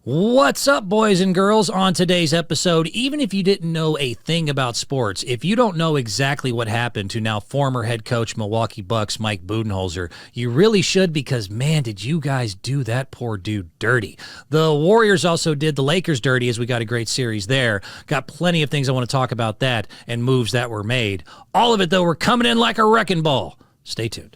What's up, boys and girls? On today's episode, even if you didn't know a thing about sports, if you don't know exactly what happened to now former head coach Milwaukee Bucks Mike Budenholzer, you really should, because, man, did you guys do that poor dude dirty. The Warriors also did the Lakers dirty, as we got a great series there. Got plenty of things I want to talk about that and moves that were made. All of it, though, we're coming in like a wrecking ball. Stay tuned.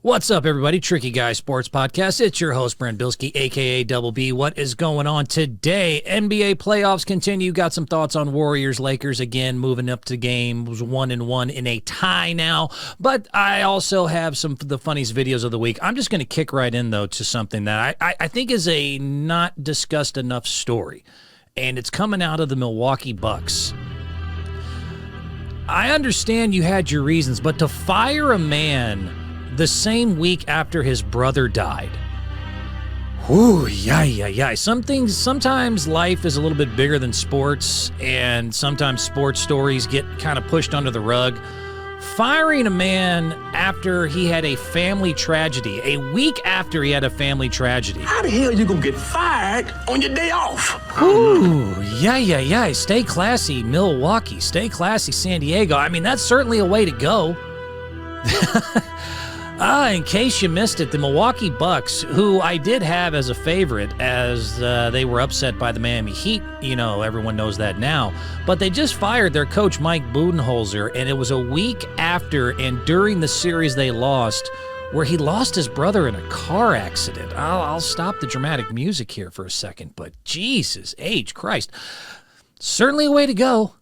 What's up, everybody? Tricky Guy Sports Podcast. It's your host, Brent Bilski, a.k.a. Double B. What is going on today? NBA playoffs continue. Got some thoughts on Warriors, Lakers again, moving up to games 1-1 in a tie now. But I also have some of the funniest videos of the week. I'm just going to kick right in, though, to something that I think is a not discussed enough story. And it's coming out of the Milwaukee Bucks. I understand you had your reasons, but to fire a man the same week after his brother died. Whew, yay. Sometimes life is a little bit bigger than sports, and sometimes sports stories get kind of pushed under the rug. Firing a man after he had a family tragedy, a week after he had a family tragedy. How the hell you gonna get fired on your day off? Ooh, yeah. Stay classy, Milwaukee. Stay classy, San Diego. I mean, that's certainly a way to go. In case you missed it, the Milwaukee Bucks, who I did have as a favorite as they were upset by the Miami Heat, everyone knows that now, but they just fired their coach Mike Budenholzer, and it was a week after and during the series they lost, where he lost his brother in a car accident. I'll stop the dramatic music here for a second, but Jesus H. Christ. Certainly a way to go.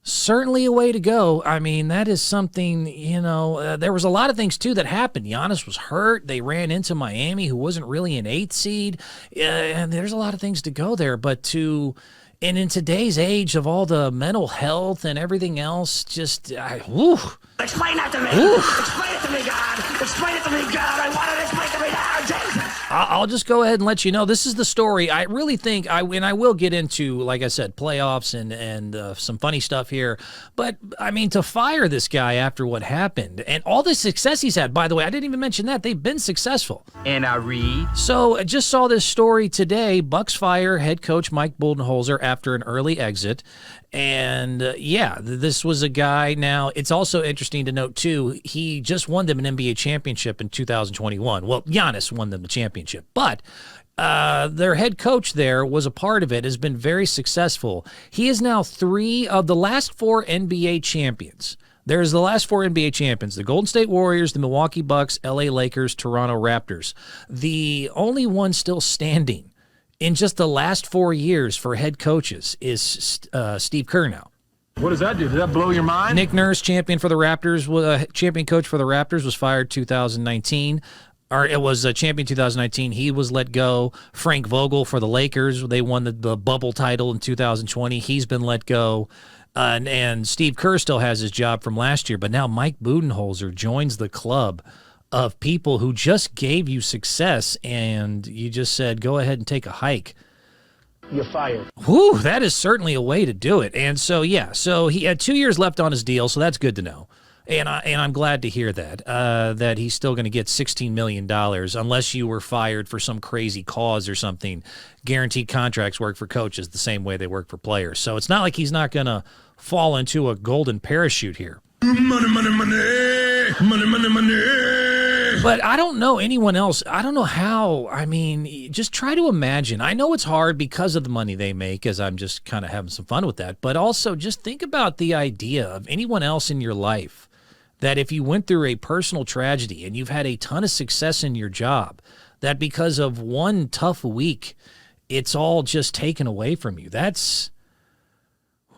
Certainly a way to go. I mean, that is something, there was a lot of things, too, that happened. Giannis was hurt. They ran into Miami, who wasn't really an 8th seed. And there's a lot of things to go there. And in today's age of all the mental health and everything else, Explain that to me. Explain it to me, God. Explain it to me, God. I want it explained to me now, Jesus. I'll just go ahead and let you know this is the story. I really think, and I will get into, like I said, playoffs and some funny stuff here. But, I mean, to fire this guy after what happened and all the success he's had, by the way, I didn't even mention that. They've been successful. And I read. So I just saw this story today. Bucks fire head coach Mike Budenholzer after an early exit. And, this was a guy. Now, it's also interesting to note, too, he just won them an NBA championship in 2021. Well, Giannis won them the championship. But their head coach there was a part of it, has been very successful. He is now 3 of the last 4 NBA champions. There's the last 4 NBA champions, the Golden State Warriors, the Milwaukee Bucks, LA Lakers, Toronto Raptors. The only one still standing in just the last 4 years for head coaches is Steve Kerr now. What does that do? Does that blow your mind? Nick Nurse, champion for the Raptors, champion coach for the Raptors, was fired 2019. Or it was champion 2019. He was let go. Frank Vogel for the Lakers, they won the bubble title in 2020. He's been let go. And Steve Kerr still has his job from last year. But now Mike Budenholzer joins the club of people who just gave you success, and you just said, go ahead and take a hike. You're fired. Whew, that is certainly a way to do it. And so he had 2 years left on his deal, so that's good to know. And I'm glad to hear that he's still going to get $16 million unless you were fired for some crazy cause or something. Guaranteed contracts work for coaches the same way they work for players. So it's not like he's not going to fall into a golden parachute here. Money. But I don't know anyone else. I don't know how. I mean, just try to imagine. I know it's hard because of the money they make, as I'm just kind of having some fun with that. But also just think about the idea of anyone else in your life that if you went through a personal tragedy and you've had a ton of success in your job, that because of one tough week, it's all just taken away from you. That's,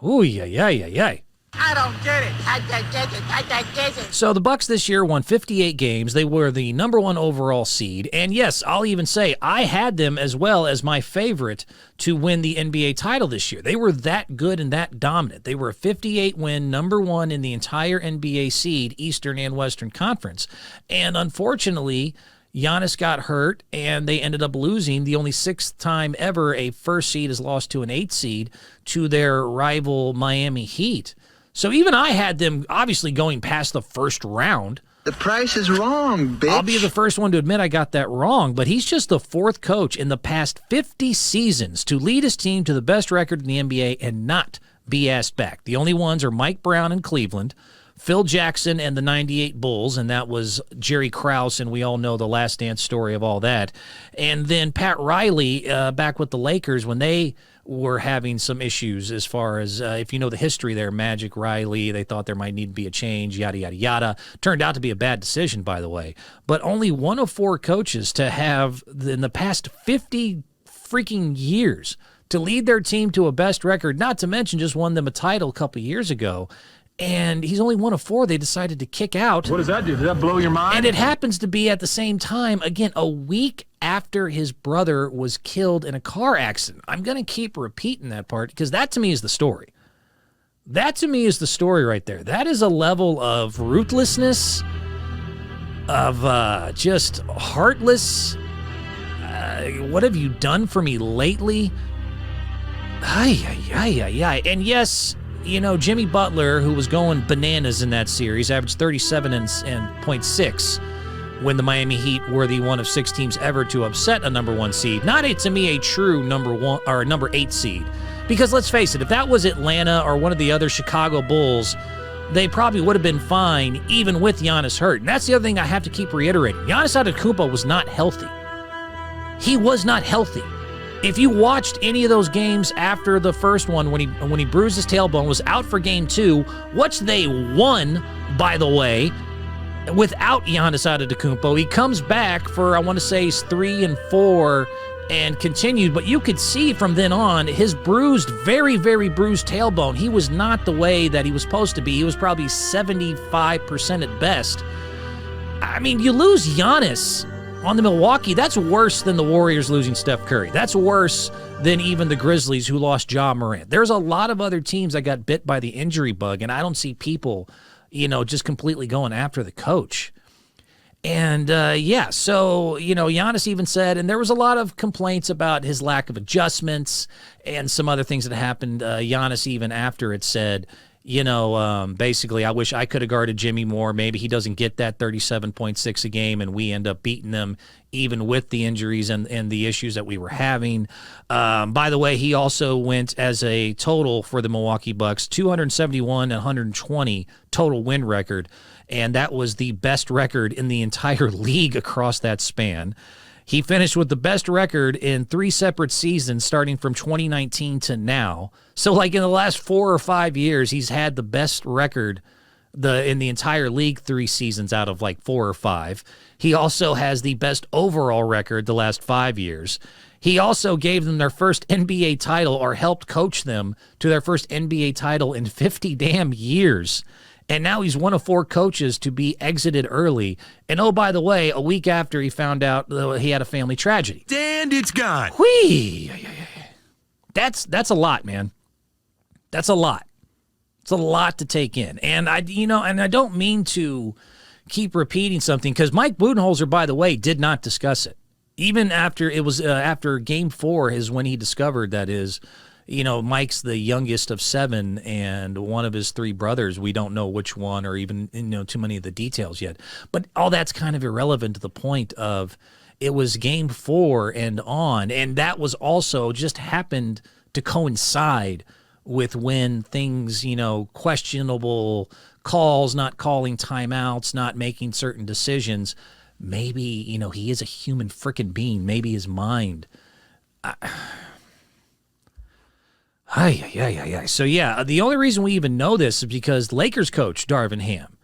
ooh, yeah. I don't get it. I don't get it. I don't get it. So the Bucks this year won 58 games. They were the number 1 overall seed. And yes, I'll even say I had them as well as my favorite to win the NBA title this year. They were that good and that dominant. They were a 58-win, number 1 in the entire NBA seed, Eastern and Western Conference. And unfortunately, Giannis got hurt, and they ended up losing. The only 6th time ever a first seed has lost to an 8th seed to their rival Miami Heat. So even I had them obviously going past the first round. The price is wrong, bitch. I'll be the first one to admit I got that wrong, but he's just the 4th coach in the past 50 seasons to lead his team to the best record in the NBA and not be asked back. The only ones are Mike Brown in Cleveland, Phil Jackson and the 98 Bulls, and that was Jerry Krause, and we all know the Last Dance story of all that. And then Pat Riley back with the Lakers when they were having some issues as far as, if you know the history there, Magic, Riley, they thought there might need to be a change, yada, yada, yada. Turned out to be a bad decision, by the way. But only one of 4 coaches to have, in the past 50 freaking years, to lead their team to a best record, not to mention just won them a title a couple years ago. And he's only one of 4 they decided to kick out. What does that do? Does that blow your mind? And it happens to be at the same time, again, a week after his brother was killed in a car accident. I'm going to keep repeating that part because that to me is the story. That to me is the story right there. That is a level of ruthlessness, of just heartless. What have you done for me lately? And yes, you know, Jimmy Butler, who was going bananas in that series, averaged 37 and 0.6 when the Miami Heat were the one of 6 teams ever to upset a number 1 seed. Not to me a true number 1 or number 8 seed. Because let's face it, if that was Atlanta or one of the other Chicago Bulls, they probably would have been fine even with Giannis hurt. And that's the other thing I have to keep reiterating. Giannis Antetokounmpo was not healthy. He was not healthy. If you watched any of those games after the first one, when he bruised his tailbone, was out for game 2, which they won, by the way, without Giannis Antetokounmpo. He comes back for, I want to say, 3 and 4 and continued, but you could see from then on his bruised, very, very bruised tailbone. He was not the way that he was supposed to be. He was probably 75% at best. I mean, you lose Giannis on the Milwaukee, that's worse than the Warriors losing Steph Curry. That's worse than even the Grizzlies who lost Ja Morant. There's a lot of other teams that got bit by the injury bug, and I don't see people, just completely going after the coach. And, so, Giannis even said, and there was a lot of complaints about his lack of adjustments and some other things that happened. Giannis even after it said, basically, I wish I could have guarded Jimmy more. Maybe he doesn't get that 37.6 a game, and we end up beating them even with the injuries and the issues that we were having. By the way, he also went as a total for the Milwaukee Bucks, 271 and 120 total win record, and that was the best record in the entire league across that span. He finished with the best record in 3 separate seasons starting from 2019 to now. So like in the last 4 or 5 years, he's had the best record in the entire league 3 seasons out of like 4 or 5. He also has the best overall record the last 5 years. He also gave them their first NBA title or helped coach them to their first NBA title in 50 damn years. And now he's one of 4 coaches to be exited early. And oh, by the way, a week after he found out he had a family tragedy. And it's gone. Whee! That's a lot, man. That's a lot. It's a lot to take in. And I don't mean to keep repeating something because Mike Budenholzer, by the way, did not discuss it. Even after it was after Game 4 is when he discovered that Mike's the youngest of 7, and one of his 3 brothers, we don't know which one or even too many of the details yet. But all that's kind of irrelevant to the point of it was Game 4 and on, and that was also just happened to coincide with when things, questionable calls, not calling timeouts, not making certain decisions. Maybe, he is a human frickin' being. Maybe his mind. So, the only reason we even know this is because Lakers coach Darvin Ham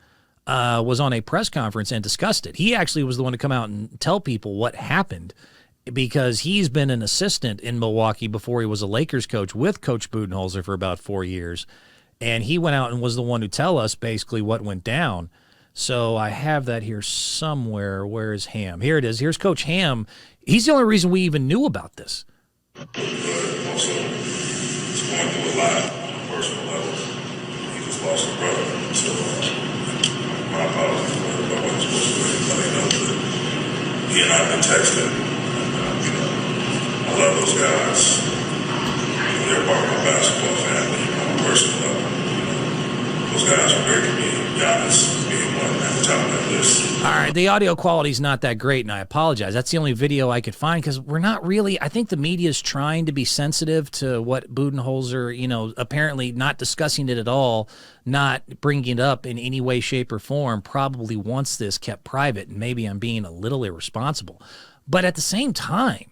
was on a press conference and discussed it. He actually was the one to come out and tell people what happened because he's been an assistant in Milwaukee before he was a Lakers coach with Coach Budenholzer for about 4 years. And he went out and was the one who tell us basically what went down. So I have that here somewhere. Where is Ham? Here it is. Here's Coach Ham. He's the only reason we even knew about this. Also, it's going through a lot on a personal level. He just lost a brother. So my apologies for everybody. I wasn't supposed to let anybody know that he and I have been texting. I love those guys. They're part of my basketball family on a personal level. Those guys are great to me. Giannis being one at the top of that list. All right, the audio quality's not that great, and I apologize. That's the only video I could find because we're not really. I think the media's trying to be sensitive to what Budenholzer, apparently not discussing it at all, not bringing it up in any way, shape, or form. Probably wants this kept private, and maybe I'm being a little irresponsible. But at the same time,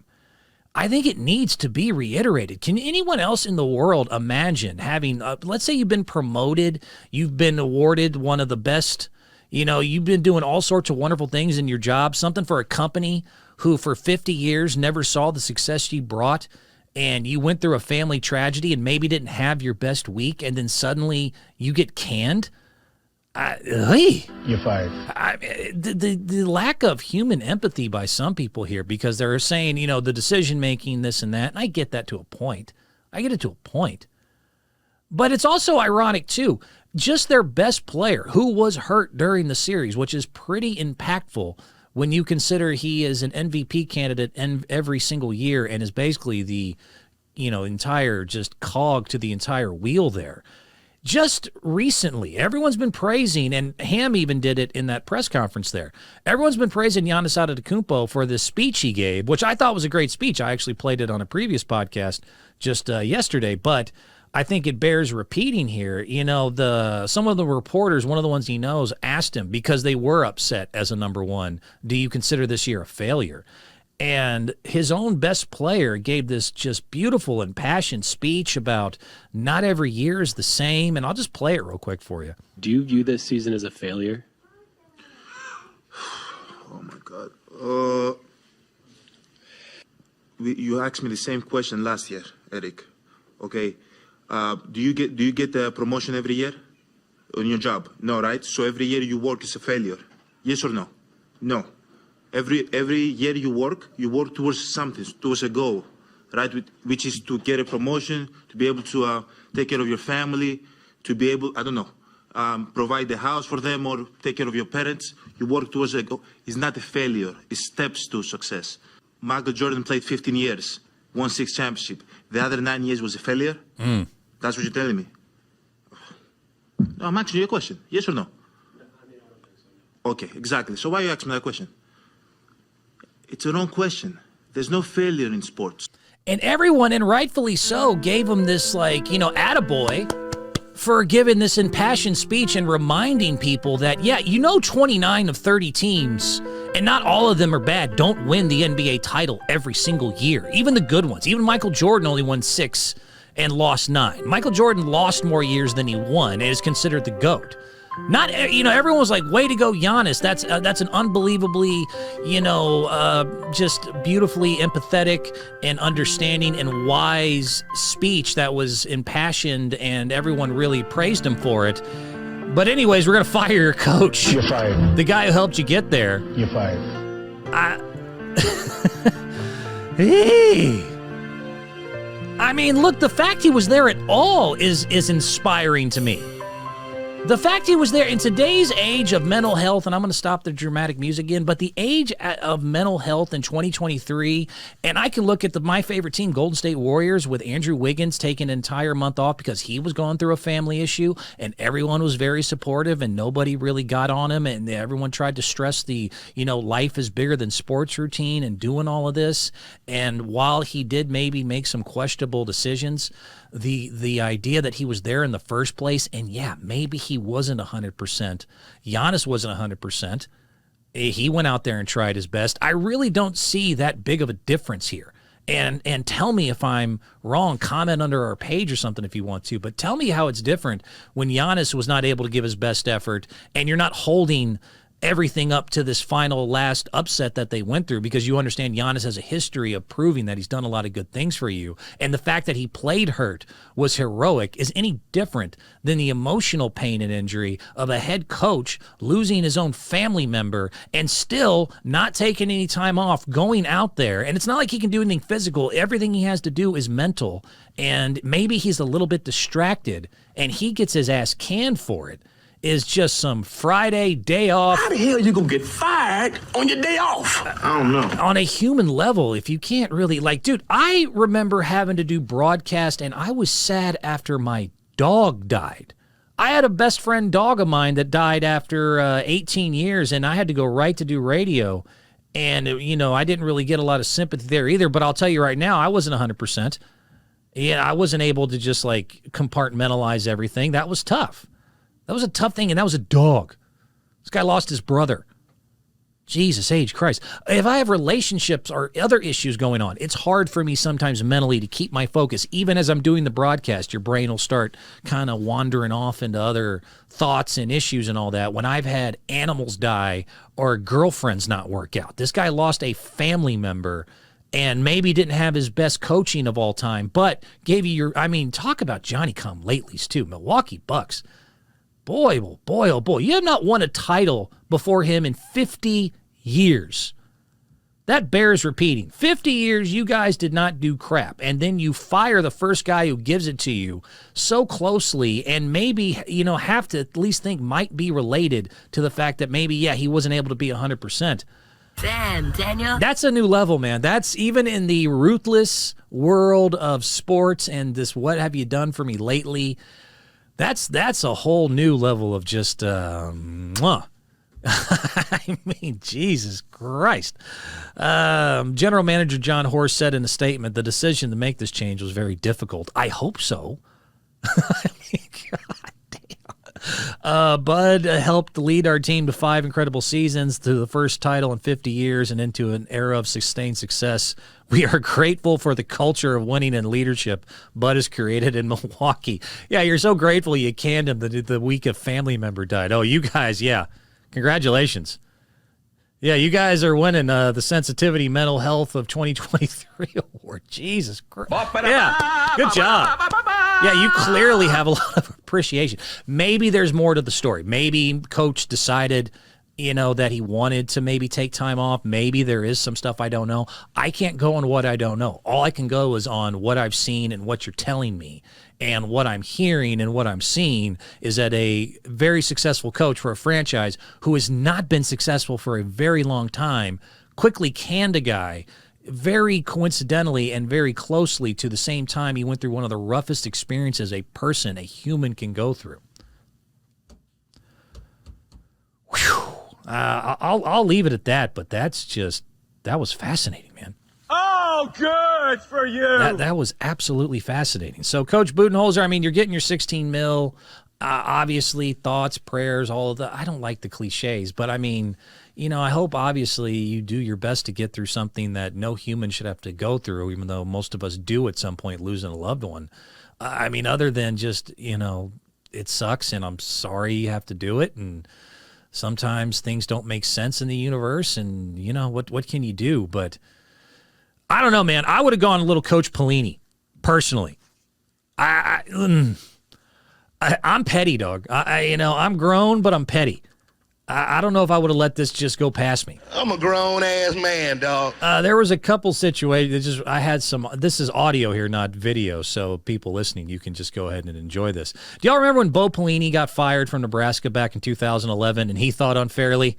I think it needs to be reiterated. Can anyone else in the world imagine having, let's say you've been promoted, you've been awarded one of the best, you've been doing all sorts of wonderful things in your job, something for a company who for 50 years never saw the success you brought, and you went through a family tragedy and maybe didn't have your best week, and then suddenly you get canned? You're fired. The lack of human empathy by some people here, because they're saying, the decision-making, this and that, and I get that to a point. I get it to a point. But it's also ironic, too. Just their best player, who was hurt during the series, which is pretty impactful when you consider he is an MVP candidate every single year and is basically the, entire just cog to the entire wheel there. Just recently, everyone's been praising, and Ham even did it in that press conference there. Everyone's been praising Giannis Antetokounmpo for this speech he gave, which I thought was a great speech. I actually played it on a previous podcast just yesterday, but I think it bears repeating here. Some of the reporters, one of the ones he knows, asked him, because they were upset as a number one, do you consider this year a failure? And his own best player gave this just beautiful and passionate speech about not every year is the same. And I'll just play it real quick for you. Do you view this season as a failure? Oh, my God. You asked me the same question last year, Eric. Okay. Do you get the promotion every year on your job? No, right? So every year you work is a failure. Yes or no? No. Every year you work towards something, towards a goal, right? Which is to get a promotion, to be able to take care of your family, to be able, provide the house for them or take care of your parents. You work towards a goal. It's not a failure. It's steps to success. Michael Jordan played 15 years, won 6 championships. The other 9 years was a failure? That's what you're telling me? No, I'm asking you a question. Yes or no? Okay, exactly. So why are you asking me that question? It's a wrong question. There's no failure in sports. And everyone, and rightfully so, gave him this, attaboy for giving this impassioned speech and reminding people that, 29 of 30 teams, and not all of them are bad, don't win the NBA title every single year. Even the good ones. Even Michael Jordan only won 6 and lost 9. Michael Jordan lost more years than he won and is considered the GOAT. Not, everyone was like, way to go, Giannis. That's an unbelievably, just beautifully empathetic and understanding and wise speech that was impassioned, and everyone really praised him for it. But anyways, we're going to fire your coach. You're fired. The guy who helped you get there. You're fired. Hey. I mean, look, the fact he was there at all is inspiring to me. The fact he was there in today's age of mental health, and I'm going to stop the dramatic music again, but the age of mental health in 2023, and I can look at my favorite team, Golden State Warriors, with Andrew Wiggins taking an entire month off because he was going through a family issue, and everyone was very supportive, and nobody really got on him, and everyone tried to stress the, life is bigger than sports routine and doing all of this. And while he did maybe make some questionable decisions, the idea that he was there in the first place, and maybe he wasn't 100%. Giannis wasn't 100%. He went out there and tried his best. I really don't see that big of a difference here. And tell me if I'm wrong. Comment under our page or something if you want to. But tell me how it's different when Giannis was not able to give his best effort, and you're not holding everything up to this final last upset that they went through, because you understand Giannis has a history of proving that he's done a lot of good things for you. And the fact that he played hurt was heroic is any different than the emotional pain and injury of a head coach losing his own family member and still not taking any time off, going out there. And it's not like he can do anything physical. Everything he has to do is mental. And maybe he's a little bit distracted and he gets his ass canned for it. Is just some Friday day off. How the hell you gonna get fired on your day off? I don't know. On a human level, if you can't really, like, dude, I remember having to do broadcast, and I was sad after my dog died. I had a best friend dog of mine that died after 18 years, and I had to go right to do radio. And, you know, I didn't really get a lot of sympathy there either, but I'll tell you right now, I wasn't 100%. Yeah, I wasn't able to just, like, compartmentalize everything. That was tough. That was a tough thing, and that was a dog. This guy lost his brother. Jesus H. Christ. If I have relationships or other issues going on, it's hard for me sometimes mentally to keep my focus. Even as I'm doing the broadcast, your brain will start kind of wandering off into other thoughts and issues and all that. When I've had animals die or girlfriends not work out. This guy lost a family member and maybe didn't have his best coaching of all time, but gave you your, I mean, talk about Johnny-come-latelys too. Milwaukee Bucks. Boy, oh boy, oh boy. You have not won a title before him in 50 years. That bears repeating. 50 years, you guys did not do crap. And then you fire the first guy who gives it to you so closely and maybe, you know, have to at least think might be related to the fact that maybe, yeah, he wasn't able to be 100%. Damn, Daniel. That's a new level, man. That's even in the ruthless world of sports and this what have you done for me lately. That's a whole new level of just, I mean, Jesus Christ. General Manager John Horst said in a statement, the decision to make this change was very difficult. I hope so. I mean, God damn. Bud helped lead our team to 5 incredible seasons, to the first title in 50 years, and into an era of sustained success. We are grateful for the culture of winning and leadership Bud has created in Milwaukee. Yeah, you're so grateful you canned him the week a family member died. Oh, you guys, yeah. Congratulations. Yeah, you guys are winning the Sensitivity Mental Health of 2023 award. Jesus Christ. Yeah, good job. Yeah, you clearly have a lot of appreciation. Maybe there's more to the story. Maybe Coach decided, you know, that he wanted to maybe take time off. Maybe there is some stuff I don't know. I can't go on what I don't know. All I can go is on what I've seen and what you're telling me. And what I'm hearing and what I'm seeing is that a very successful coach for a franchise who has not been successful for a very long time quickly canned a guy very coincidentally and very closely to the same time he went through one of the roughest experiences a person, a human, can go through. Whew. I'll leave it at that, but that was fascinating, man. Oh, good for you. That was absolutely fascinating. So, Coach Budenholzer, I mean, you're getting your $16 million. Obviously, thoughts, prayers, all of that. I don't like the cliches, but I mean, you know, I hope obviously you do your best to get through something that no human should have to go through, even though most of us do at some point, losing a loved one. I mean, other than just, you know, it sucks and I'm sorry you have to do it. And sometimes things don't make sense in the universe and, you know, what can you do? But I don't know, man. I would have gone a little Coach Pelini, personally. I'm petty, dog. I'm grown, but I'm petty. I don't know if I would have let this just go past me. I'm a grown-ass man, dog. There was a couple situations. This is audio here, not video, so people listening, you can just go ahead and enjoy this. Do y'all remember when Bo Pelini got fired from Nebraska back in 2011 and he thought unfairly?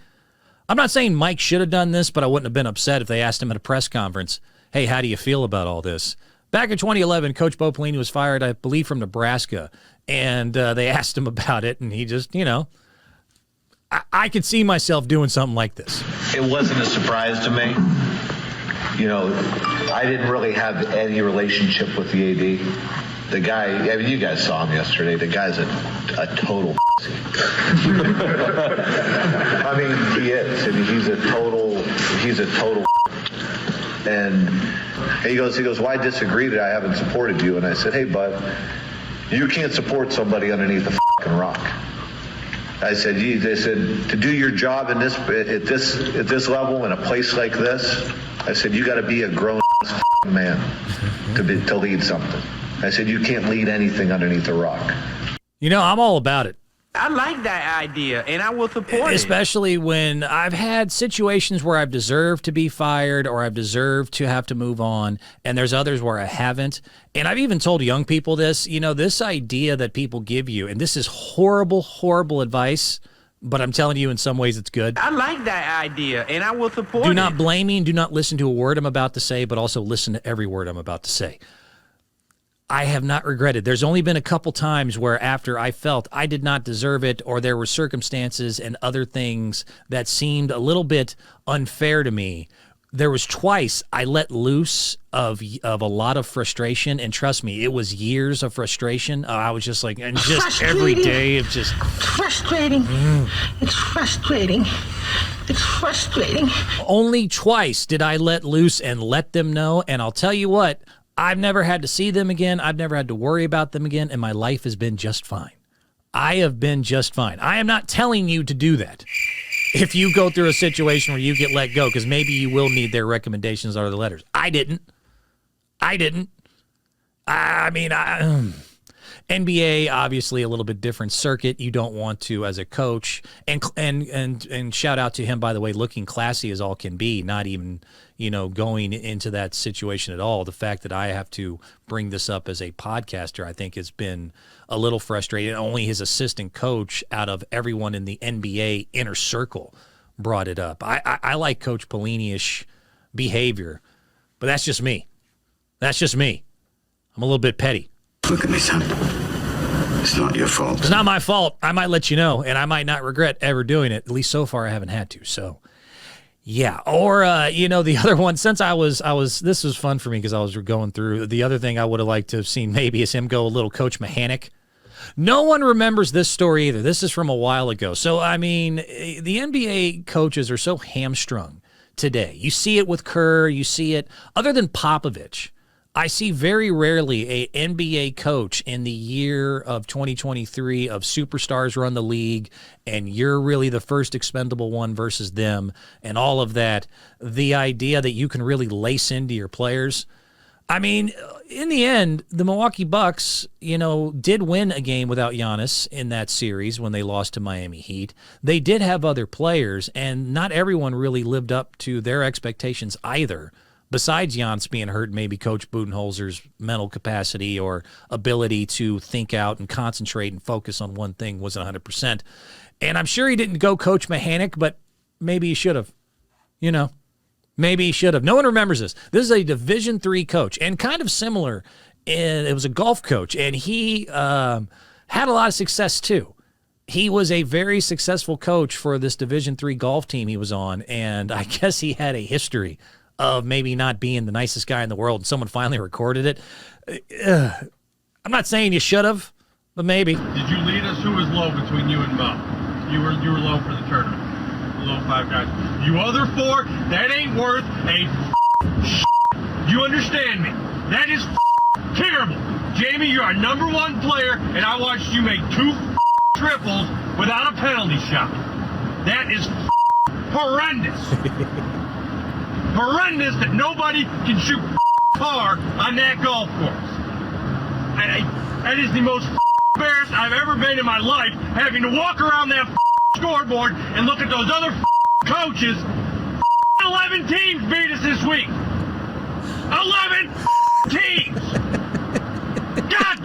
I'm not saying Mike should have done this, but I wouldn't have been upset if they asked him at a press conference, hey, how do you feel about all this? Back in 2011, Coach Bo Pelini was fired, I believe, from Nebraska, and they asked him about it, and he just, you know, I could see myself doing something like this. It wasn't a surprise to me. You know, I didn't really have any relationship with the AD. The guy, I mean, you guys saw him yesterday. The guy's a total I mean, he is. I mean, he's a total And he goes, well, I disagree that I haven't supported you. And I said, hey, bud, you can't support somebody underneath a fucking rock. I said, they said, to do your job at this level in a place like this, I said, you got to be a grown man to lead something. I said, you can't lead anything underneath a rock. You know, I'm all about it. I like that idea, and I will support it. Especially when I've had situations where I've deserved to be fired or I've deserved to have to move on, and there's others where I haven't. And I've even told young people this, you know, this idea that people give you, and this is horrible, horrible advice, but I'm telling you in some ways it's good. I like that idea, and I will support it. Do not blame me and do not listen to a word I'm about to say, but also listen to every word I'm about to say. I have not regretted. There's only been a couple times where after I felt I did not deserve it or there were circumstances and other things that seemed a little bit unfair to me. There was twice I let loose of a lot of frustration, and trust me, it was years of frustration. I was just like, and just every day of just Frustrating. It's frustrating. It's frustrating. Only twice did I let loose and let them know, and I'll tell you what, I've never had to see them again. I've never had to worry about them again, and my life has been just fine. I have been just fine. I am not telling you to do that. If you go through a situation where you get let go, because maybe you will need their recommendations or the letters. I didn't. I mean, NBA, obviously a little bit different circuit. You don't want to, as a coach, and shout out to him, by the way, looking classy as all can be, not even, you know, going into that situation at all. The fact that I have to bring this up as a podcaster, I think has been a little frustrating. Only his assistant coach out of everyone in the NBA inner circle brought it up. I like Coach Pelini-ish behavior, but that's just me. That's just me. I'm a little bit petty. Look at me, son. It's not your fault. It's not my fault. I might let you know, and I might not regret ever doing it. At least so far, I haven't had to. So, yeah. Or, you know, the other one, since I was, this was fun for me because I was going through. The other thing I would have liked to have seen maybe is him go a little Coach Mechanic. No one remembers this story either. This is from a while ago. So, I mean, the NBA coaches are so hamstrung today. You see it with Kerr. You see it, other than Popovich. I see very rarely an NBA coach in the year of 2023 of superstars run the league and you're really the first expendable one versus them and all of that. The idea that you can really lace into your players. I mean, in the end, the Milwaukee Bucks, you know, did win a game without Giannis in that series when they lost to Miami Heat. They did have other players, and not everyone really lived up to their expectations either. Besides Giannis being hurt, maybe Coach Budenholzer's mental capacity or ability to think out and concentrate and focus on one thing wasn't 100%. And I'm sure he didn't go Coach Mechanic, but maybe he should have. You know, maybe he should have. No one remembers this. This is a Division III coach, and kind of similar. It was a golf coach, and he had a lot of success too. He was a very successful coach for this Division III golf team he was on, and I guess he had a history of maybe not being the nicest guy in the world, and someone finally recorded it. I'm not saying you should have, but maybe. Did you lead us? Who was low between you and Mo? You were low for the tournament. The low five guys. You other four, that ain't worth a You understand me? That is terrible. Jamie, you're our number one player, and I watched you make 2 triples without a penalty shot. That is horrendous. Horrendous that nobody can shoot par on that golf course. That is the most embarrassed I've ever been in my life, having to walk around that scoreboard and look at those other coaches. 11 teams beat us this week. 11 teams. God,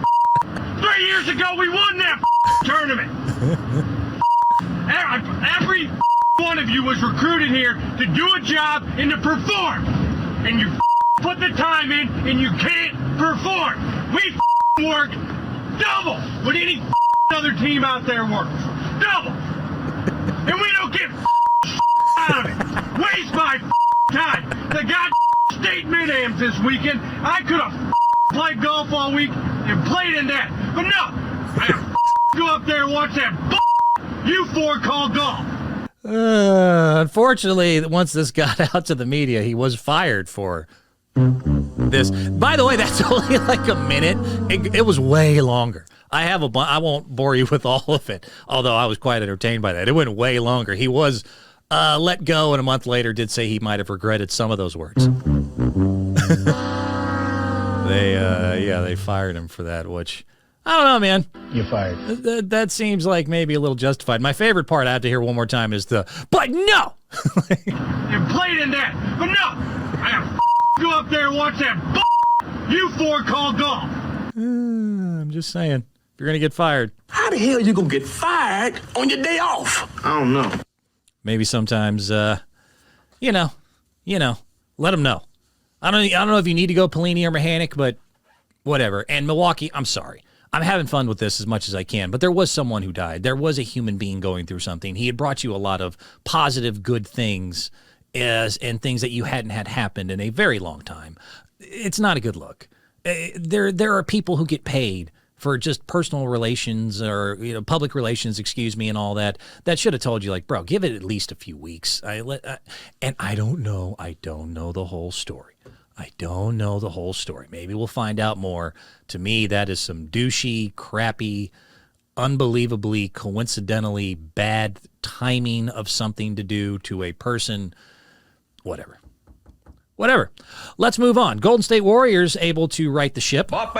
3 years ago we won that tournament. Every one of you was recruited here to do a job and to perform, and you put the time in and you can't perform. We work double what any other team out there works. Double. And we don't get out of it. Waste my time. The state mid-ams this weekend, I could have played golf all week and played in that. But no, I have to go up there and watch that you four call golf. Unfortunately, once this got out to the media, he was fired for this. By the way, that's only like a minute. It was way longer. I won't bore you with all of it, although I was quite entertained by that. It went way longer. He was let go, and a month later did say he might have regretted some of those words. They fired him for that, which, I don't know, man. You're fired. That seems like maybe a little justified. My favorite part I have to hear one more time is but no! You played in that, but no! I gotta go up there and watch that you four call golf. I'm just saying, if you're going to get fired. How the hell you gonna get fired on your day off? I don't know. Maybe sometimes, let them know. I don't know if you need to go Pelini or Mechanic, but whatever. And Milwaukee, I'm sorry. I'm having fun with this as much as I can, but there was someone who died. There was a human being going through something. He had brought you a lot of positive, good things and things that you hadn't had happened in a very long time. It's not a good look. There are people who get paid for just personal relations or public relations, and all that. That should have told you, like, bro, give it at least a few weeks. And I don't know the whole story. Maybe we'll find out more. To me, that is some douchey, crappy, unbelievably, coincidentally bad timing of something to do to a person. Whatever. Let's move on. Golden State Warriors able to right the ship. And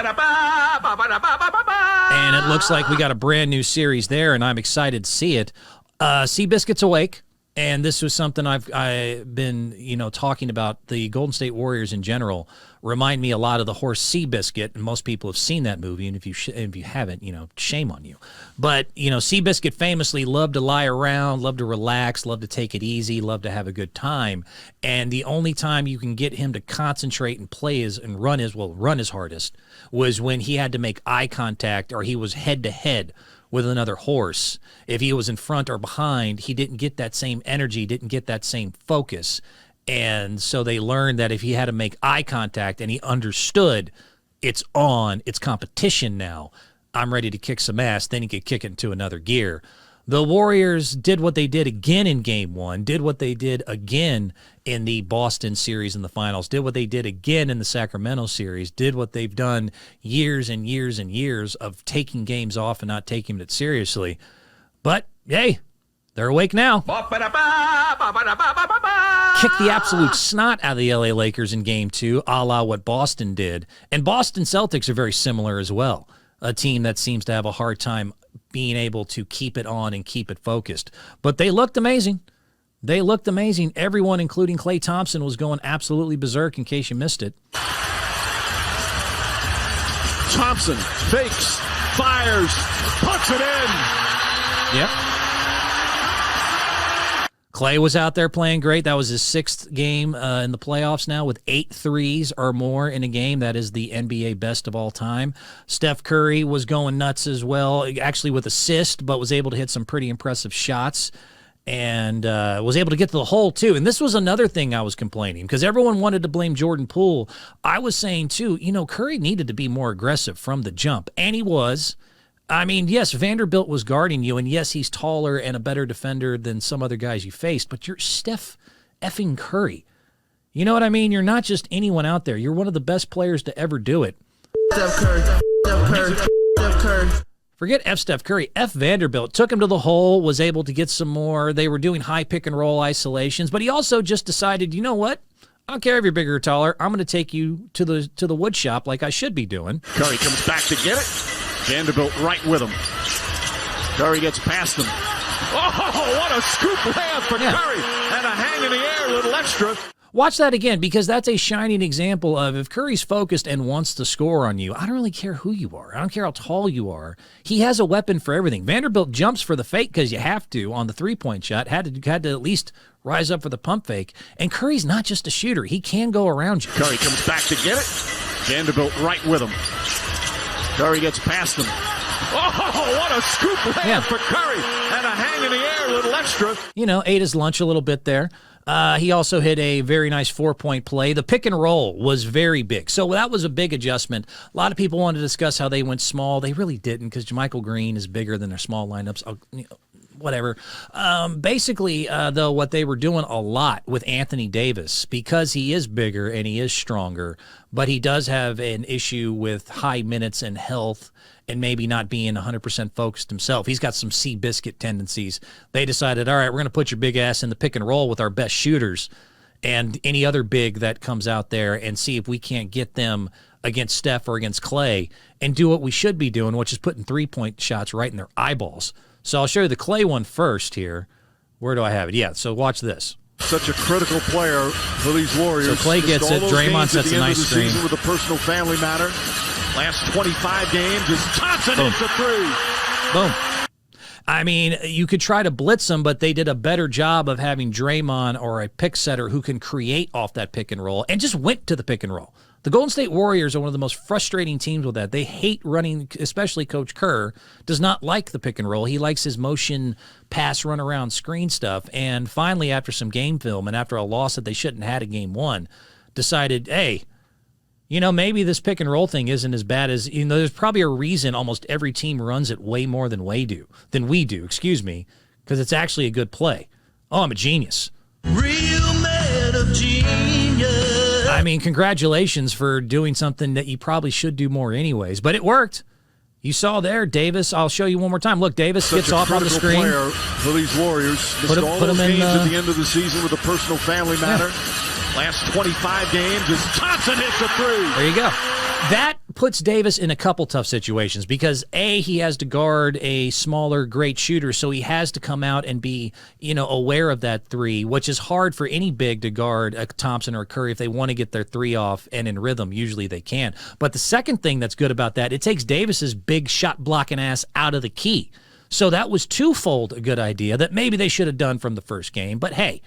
it looks like we got a brand new series there, and I'm excited to see it. Seabiscuit's awake. And this was something I've been, talking about. The Golden State Warriors in general remind me a lot of the horse Seabiscuit, and most people have seen that movie. And if you haven't, shame on you. But Seabiscuit famously loved to lie around, loved to relax, loved to take it easy, loved to have a good time. And the only time you can get him to concentrate and run his hardest was when he had to make eye contact or he was head to head with another horse. If he was in front or behind, he didn't get that same energy, didn't get that same focus. And so they learned that if he had to make eye contact and he understood it's on, it's competition now, I'm ready to kick some ass, then he could kick it into another gear. The Warriors did what they did again in Game 1, did what they did again in the Boston series in the finals, did what they did again in the Sacramento series, did what they've done years and years and years of taking games off and not taking it seriously. But, hey, they're awake now. Kick the absolute snot out of the LA Lakers in Game 2, a la what Boston did. And Boston Celtics are very similar as well, a team that seems to have a hard time being able to keep it on and keep it focused. But they looked amazing. Everyone, including Klay Thompson, was going absolutely berserk, in case you missed it. Thompson fakes, fires, puts it in. Yep. Klay was out there playing great. That was his 6th game in the playoffs now with 8 threes or more in a game. That is the NBA best of all time. Steph Curry was going nuts as well, actually with assist, but was able to hit some pretty impressive shots and was able to get to the hole too. And this was another thing I was complaining because everyone wanted to blame Jordan Poole. I was saying too, Curry needed to be more aggressive from the jump, and he was. I mean, yes, Vanderbilt was guarding you, and yes, he's taller and a better defender than some other guys you faced, but you're Steph effing Curry. You know what I mean? You're not just anyone out there. You're one of the best players to ever do it. Steph Curry. Forget Steph Curry. Vanderbilt took him to the hole, was able to get some more. They were doing high pick-and-roll isolations, but he also just decided, you know what? I don't care if you're bigger or taller. I'm going to take you to the wood shop like I should be doing. Curry comes back to get it. Vanderbilt right with him. Curry gets past him. Oh, what a scoop layup for Curry. And a hang in the air, a little extra. Watch that again, because that's a shining example of if Curry's focused and wants to score on you, I don't really care who you are. I don't care how tall you are. He has a weapon for everything. Vanderbilt jumps for the fake because you have to on the three-point shot. Had to at least rise up for the pump fake. And Curry's not just a shooter. He can go around you. Curry comes back to get it. Vanderbilt right with him. Curry gets past him. Oh, what a scoop layup for Curry. And a hang in the air, a little extra. Ate his lunch a little bit there. He also hit a very nice 4-point play. The pick and roll was very big. So that was a big adjustment. A lot of people wanted to discuss how they went small. They really didn't because JaMychal Green is bigger than their small lineups. whatever. Basically, though, what they were doing a lot with Anthony Davis, because he is bigger and he is stronger, but he does have an issue with high minutes and health and maybe not being 100% focused himself. He's got some Seabiscuit tendencies. They decided, all right, we're going to put your big ass in the pick and roll with our best shooters and any other big that comes out there and see if we can't get them against Steph or against Clay and do what we should be doing, which is putting three-point shots right in their eyeballs. So I'll show you the Clay one first here. Where do I have it? Yeah, so watch this. Such a critical player for these Warriors. So Clay gets it. Draymond sets a nice screen. With a personal family matter. Last 25 games is Thompson hits a three. Boom. I mean, you could try to blitz them, but they did a better job of having Draymond or a pick setter who can create off that pick and roll and just went to the pick and roll. The Golden State Warriors are one of the most frustrating teams with that. They hate running, especially Coach Kerr does not like the pick and roll. He likes his motion pass, run around, screen stuff. And finally, after some game film and after a loss that they shouldn't have had in game one, decided, hey, you know, maybe this pick and roll thing isn't as bad as, you know, there's probably a reason almost every team runs it way more than we do, because it's actually a good play. Oh, I'm a genius. Real man of genius. I mean, congratulations for doing something that you probably should do more anyways, but it worked. You saw there, Davis. I'll show you one more time. Look, Davis gets off on the screen. Player for these Warriors. Put him in at the end of the season with a personal family matter. Yeah. Last 25 games is Thompson hits a three. There you go. That puts Davis in a couple tough situations because, A, he has to guard a smaller, great shooter, so he has to come out and be, you know, aware of that three, which is hard for any big to guard a Thompson or a Curry if they want to get their three off and in rhythm. Usually they can. But the second thing that's good about that, it takes Davis's big shot-blocking ass out of the key. So that was twofold a good idea that maybe they should have done from the first game. But, hey,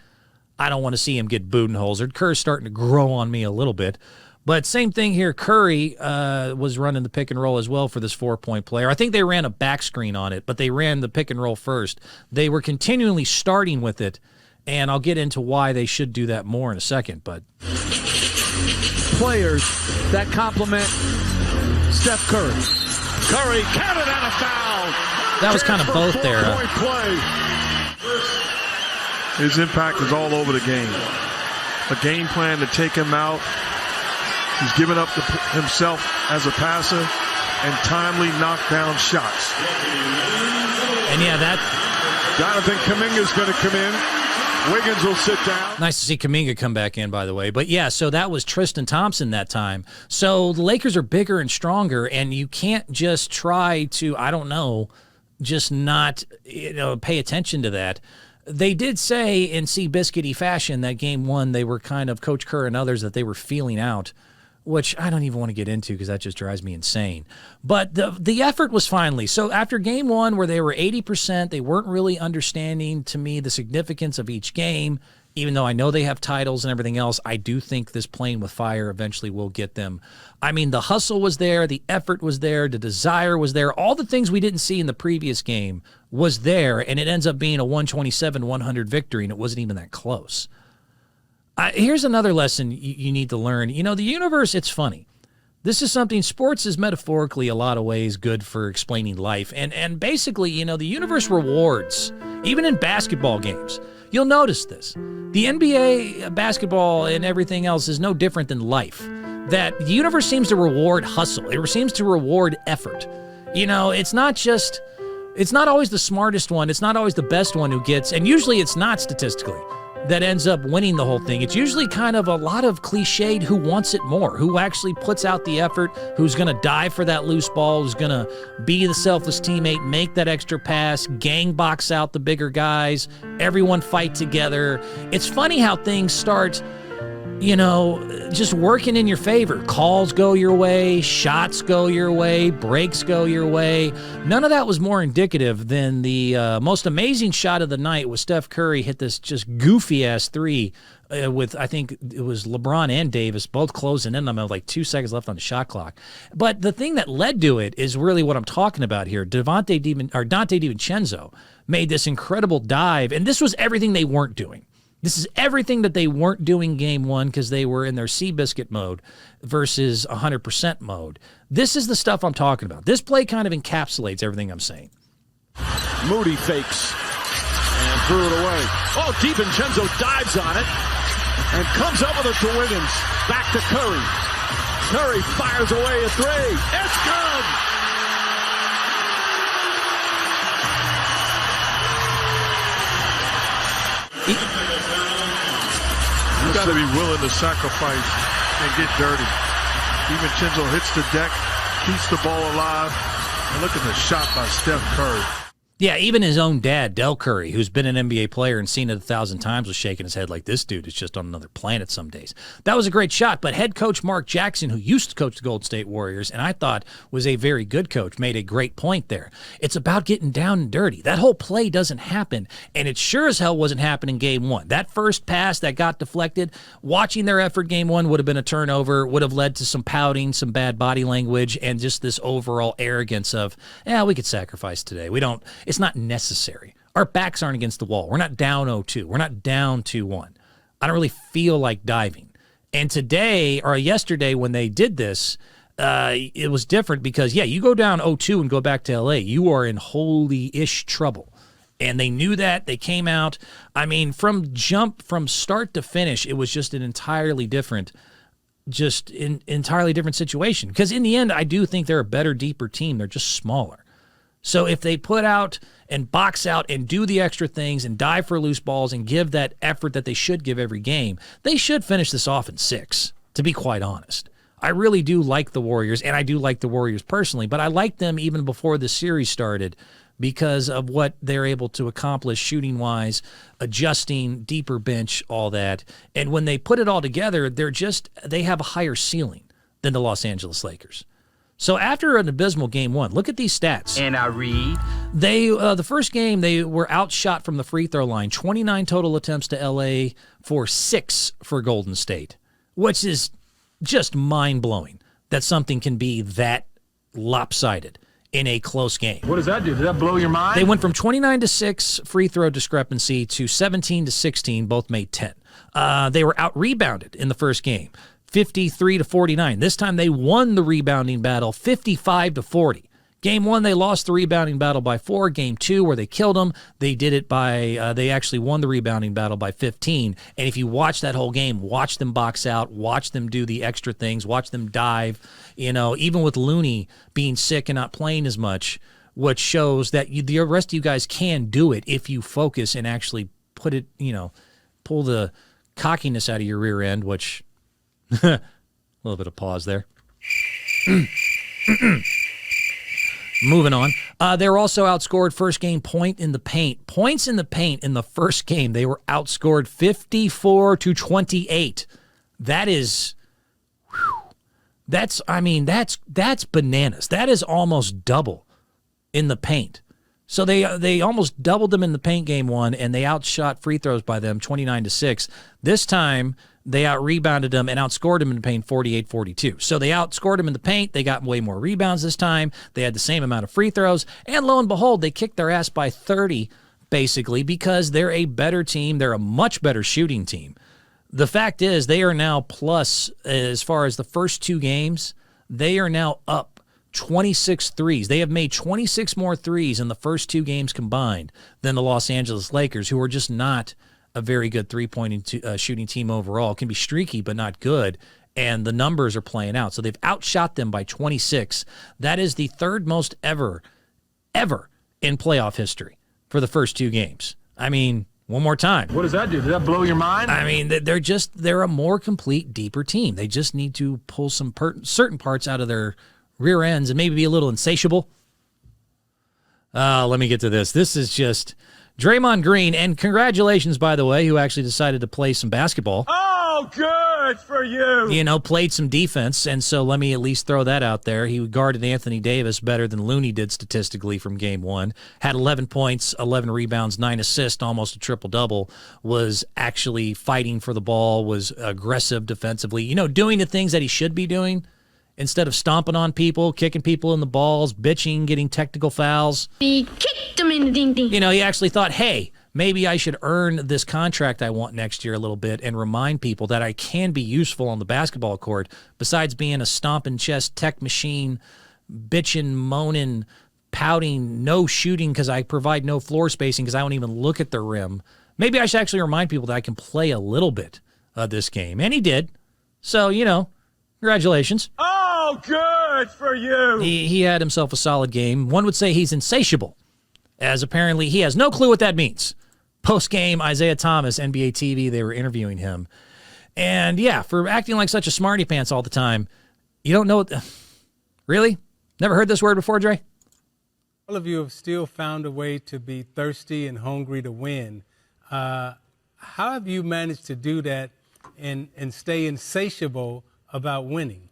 I don't want to see him get Budenholzered. Kerr's starting to grow on me a little bit. But same thing here. Curry was running the pick and roll as well for this 4-point player. I think they ran a back screen on it, but they ran the pick and roll first. They were continually starting with it, and I'll get into why they should do that more in a second. But players that complement Steph Curry. Curry counted on a foul. That was kind of both there. His impact is all over the game. A game plan to take him out. He's given up himself as a passer and timely knockdown shots. And yeah, that Jonathan Kuminga's going to come in. Wiggins will sit down. Nice to see Kuminga come back in, by the way. But yeah, so that was Tristan Thompson that time. So the Lakers are bigger and stronger, and you can't just try to, I don't know, just not, you know, pay attention to that. They did say in Seabiscuity fashion that game one, they were kind of, Coach Kerr and others, that they were feeling out, which I don't even want to get into because that just drives me insane. But the effort was finally. So after game one where they were 80%, they weren't really understanding, to me, the significance of each game. Even though I know they have titles and everything else, I do think this playing with fire eventually will get them. I mean, the hustle was there, the effort was there, the desire was there. All the things we didn't see in the previous game was there, and it ends up being a 127-100 victory, and it wasn't even that close. Here's another lesson you need to learn. You know, the universe, it's funny. This is something, sports is metaphorically a lot of ways good for explaining life. And basically, you know, the universe rewards, even in basketball games. You'll notice this. The NBA basketball and everything else is no different than life. That the universe seems to reward hustle. It seems to reward effort. You know, it's not always the smartest one. It's not always the best one who gets, and usually it's not statistically, that ends up winning the whole thing. It's usually kind of a lot of cliched who wants it more, who actually puts out the effort, who's going to die for that loose ball, who's going to be the selfless teammate, make that extra pass, gang box out the bigger guys, everyone fight together. It's funny how things start, you know, just working in your favor. Calls go your way, shots go your way, breaks go your way. None of that was more indicative than the most amazing shot of the night was Steph Curry hit this just goofy-ass three with, I think it was LeBron and Davis both closing in on them with like 2 seconds left on the shot clock. But the thing that led to it is really what I'm talking about here. Dante DiVincenzo made this incredible dive, and this was everything they weren't doing. This is everything that they weren't doing game one because they were in their Seabiscuit mode versus 100% mode. This is the stuff I'm talking about. This play kind of encapsulates everything I'm saying. Moody fakes. threw it away. Oh, DiVincenzo dives on it and comes up with it to Wiggins. Back to Curry. Curry fires away a three. It's good! You got to be willing to sacrifice and get dirty. DiVincenzo hits the deck, keeps the ball alive, and look at the shot by Steph Curry. Yeah, even his own dad, Del Curry, who's been an NBA player and seen it 1,000 times, was shaking his head like, this dude is just on another planet some days. That was a great shot, but head coach Mark Jackson, who used to coach the Golden State Warriors, and I thought was a very good coach, made a great point there. It's about getting down and dirty. That whole play doesn't happen, and it sure as hell wasn't happening game one. That first pass that got deflected, watching their effort game one would have been a turnover, would have led to some pouting, some bad body language, and just this overall arrogance of, we could sacrifice today. It's not necessary. Our backs aren't against the wall. We're not down 0-2. We're not down 2-1. I don't really feel like diving. And today, or yesterday when they did this, it was different because, you go down 0-2 and go back to LA, you are in holy-ish trouble. And they knew that. They came out. I mean, from start to finish, it was just an entirely different situation. Because in the end, I do think they're a better, deeper team. They're just smaller. So if they put out and box out and do the extra things and dive for loose balls and give that effort that they should give every game, they should finish this off in 6, to be quite honest. I really do like the Warriors, and I do like the Warriors personally, but I liked them even before the series started because of what they're able to accomplish shooting-wise, adjusting, deeper bench, all that. And when they put it all together, they have a higher ceiling than the Los Angeles Lakers. So after an abysmal game one, look at these stats. And I read. The first game, they were outshot from the free throw line, 29 total attempts to LA for 6 for Golden State, which is just mind-blowing that something can be that lopsided in a close game. What does that do? Does that blow your mind? They went from 29-6 free throw discrepancy to 17-16, both made 10. They were out-rebounded in the first game. 53-49. This time they won the rebounding battle 55-40. Game 1, they lost the rebounding battle by 4. Game 2, where they killed them, they did it by, they actually won the rebounding battle by 15. And if you watch that whole game, watch them box out, watch them do the extra things, watch them dive, even with Looney being sick and not playing as much, which shows that the rest of you guys can do it if you focus and actually put it, pull the cockiness out of your rear end, which... a little bit of pause there. Moving on. They were also outscored first game point in the paint. Points in the paint in the first game, they were outscored 54-28. That is, that's bananas. That is almost double in the paint. So they almost doubled them in the paint game one, and they outshot free throws by them 29-6. This time, they out-rebounded them and outscored them in the paint 48-42. So they outscored them in the paint. They got way more rebounds this time. They had the same amount of free throws. And lo and behold, they kicked their ass by 30, basically, because they're a better team. They're a much better shooting team. The fact is, they are now plus, as far as the first 2 games, they are now up 26 threes. They have made 26 more threes in the first 2 games combined than the Los Angeles Lakers, who are just not a very good three-point shooting team overall. Can be streaky, but not good, and the numbers are playing out. So they've outshot them by 26. That is the 3rd most ever in playoff history for the first 2 games. I mean, one more time. What does that do? Does that blow your mind? I mean, they're a more complete, deeper team. They just need to pull some certain parts out of their rear ends and maybe be a little insatiable. Let me get to this. This is just... Draymond Green, and congratulations, by the way, who actually decided to play some basketball. Oh, good for you. Played some defense, and so let me at least throw that out there. He guarded Anthony Davis better than Looney did statistically from game 1. Had 11 points, 11 rebounds, 9 assists, almost a triple-double. Was actually fighting for the ball, was aggressive defensively. Doing the things that he should be doing. Instead of stomping on people, kicking people in the balls, bitching, getting technical fouls. He kicked him in the ding-ding. He actually thought, hey, maybe I should earn this contract I want next year a little bit and remind people that I can be useful on the basketball court besides being a stomping chest tech machine, bitching, moaning, pouting no shooting because I provide no floor spacing because I don't even look at the rim. Maybe I should actually remind people that I can play a little bit of this game. And he did. So, congratulations. Oh, good for you. He had himself a solid game. One would say he's insatiable, as apparently he has no clue what that means. Post-game, Isaiah Thomas, NBA TV, they were interviewing him. And, yeah, for acting like such a smarty pants all the time, you don't know. Really? Never heard this word before, Dre? All of you have still found a way to be thirsty and hungry to win. How have you managed to do that and stay insatiable about winning?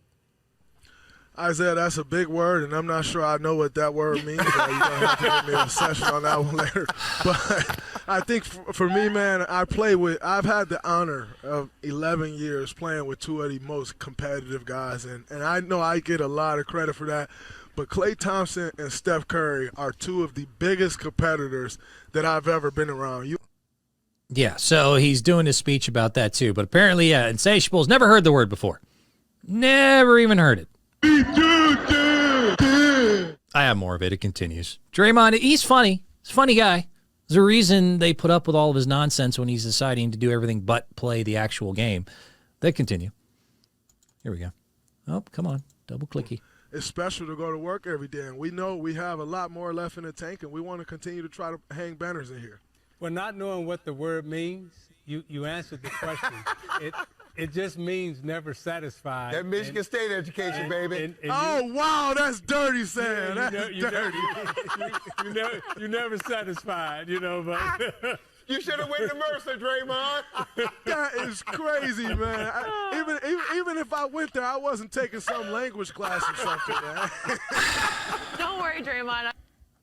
Isaiah, that's a big word, and I'm not sure I know what that word means. You're going to have to give me a session on that one later. But I think for me, man, I've had the honor of 11 years playing with two of the most competitive guys, and I know I get a lot of credit for that. But Klay Thompson and Steph Curry are two of the biggest competitors that I've ever been around. Yeah, so he's doing his speech about that too. But apparently, insatiable's never heard the word before. Never even heard it. I have more of it. It continues. Draymond, he's funny. He's a funny guy. There's a reason they put up with all of his nonsense when he's deciding to do everything but play the actual game. They continue. Here we go. Oh, come on. Double clicky. It's special to go to work every day, and we know we have a lot more left in the tank, and we want to continue to try to hang banners in here. Well, not knowing what the word means, you answered the question. It just means never satisfied. That Michigan State education, baby. Oh, wow, that's dirty, Sam. That's dirty. You're never satisfied, but... You should have went to Mercer, Draymond. That is crazy, man. Even if I went there, I wasn't taking some language class or something, man. Don't worry, Draymond.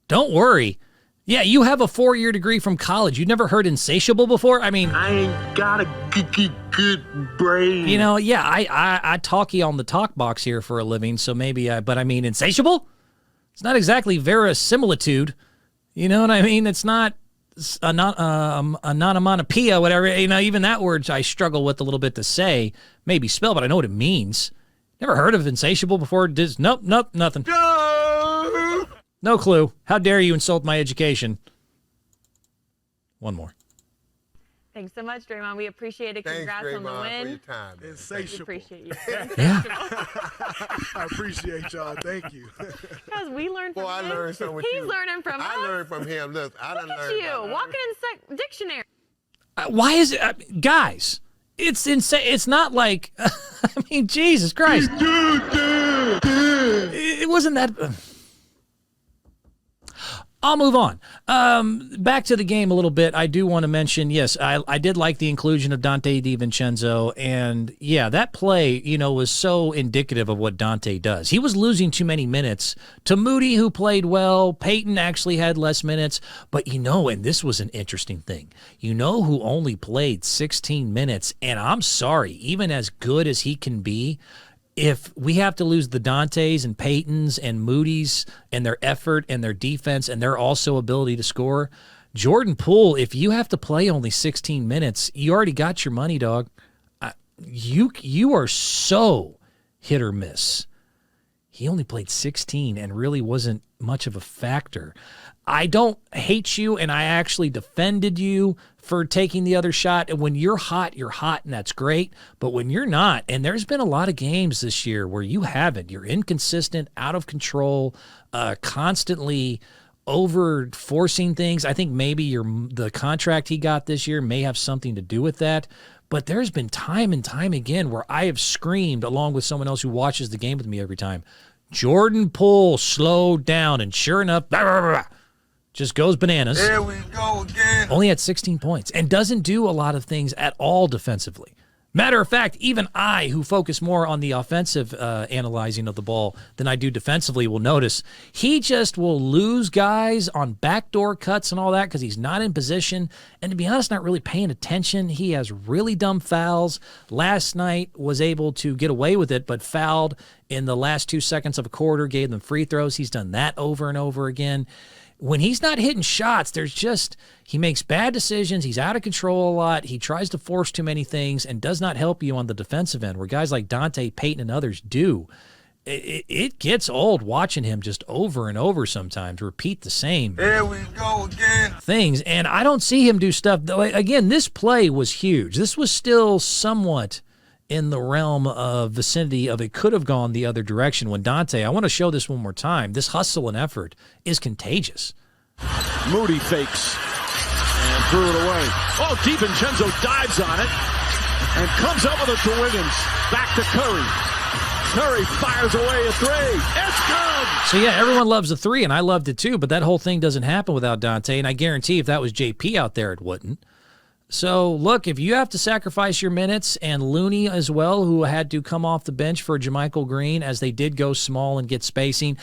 Don't worry. Yeah, you have a 4-year degree from college. You never heard insatiable before? I mean, I ain't got a good brain. I talkie on the talk box here for a living, so maybe but I mean, insatiable? It's not exactly verisimilitude. You know what I mean? It's not an onomatopoeia, whatever. Even that word I struggle with a little bit to say, maybe spell, but I know what it means. Never heard of insatiable before? Nope, nothing. No clue. How dare you insult my education? One more. Thanks so much, Draymond. We appreciate it. Congrats on the win. For your time, man. Insatiable. We appreciate you. Yeah. I appreciate y'all. Thank you. Guys, we learned from him. I learned something with He's learning from us. I learned from him. Look, I done Look at learned. you, walking in dictionary. Why is it, guys? It's insane. It's not like, I mean, Jesus Christ. It wasn't that. I'll move on. Back to the game a little bit. I do want to mention, yes, I did like the inclusion of Dante DiVincenzo. And, yeah, that play, was so indicative of what Dante does. He was losing too many minutes to Moody, who played well. Peyton actually had less minutes. But, and this was an interesting thing. Who only played 16 minutes? And I'm sorry, even as good as he can be, if we have to lose the Dantes and Paytons and Moody's and their effort and their defense and their also ability to score, Jordan Poole, if you have to play only 16 minutes, you already got your money, dog. You are so hit or miss. He only played 16 and really wasn't much of a factor. I don't hate you, and I actually defended you for taking the other shot. And when you're hot, and that's great. But when you're not, and there's been a lot of games this year where you haven't, you're inconsistent, out of control, constantly over forcing things. I think maybe the contract he got this year may have something to do with that. But there's been time and time again where I have screamed, along with someone else who watches the game with me every time, Jordan Poole, slow down. And sure enough, blah, blah, blah, blah, just goes bananas. There we go again. Only had 16 points and doesn't do a lot of things at all defensively. Matter of fact, even I, who focus more on the offensive analyzing of the ball than I do defensively, will notice he just will lose guys on backdoor cuts and all that because he's not in position. And to be honest, not really paying attention. He has really dumb fouls. Last night was able to get away with it, but fouled in the last 2 seconds of a quarter, gave them free throws. He's done that over and over again. When he's not hitting shots, he makes bad decisions. He's out of control a lot. He tries to force too many things and does not help you on the defensive end, where guys like Dante, Payton, and others do. it gets old watching him just over and over sometimes repeat the same Here we go again. things. And I don't see him do stuff. Again, this play was huge. This was still somewhat in the realm of vicinity of it could have gone the other direction when Dante, I want to show this one more time, this hustle and effort is contagious. Moody fakes and threw it away. Oh, DiVincenzo dives on it and comes up with it to Wiggins. Back to Curry. Curry fires away a three. It's good! So, yeah, everyone loves a three, and I loved it too, but that whole thing doesn't happen without Dante, and I guarantee if that was JP out there, it wouldn't. So, look, if you have to sacrifice your minutes, and Looney as well, who had to come off the bench for JaMychal Green as they did go small and get spacing,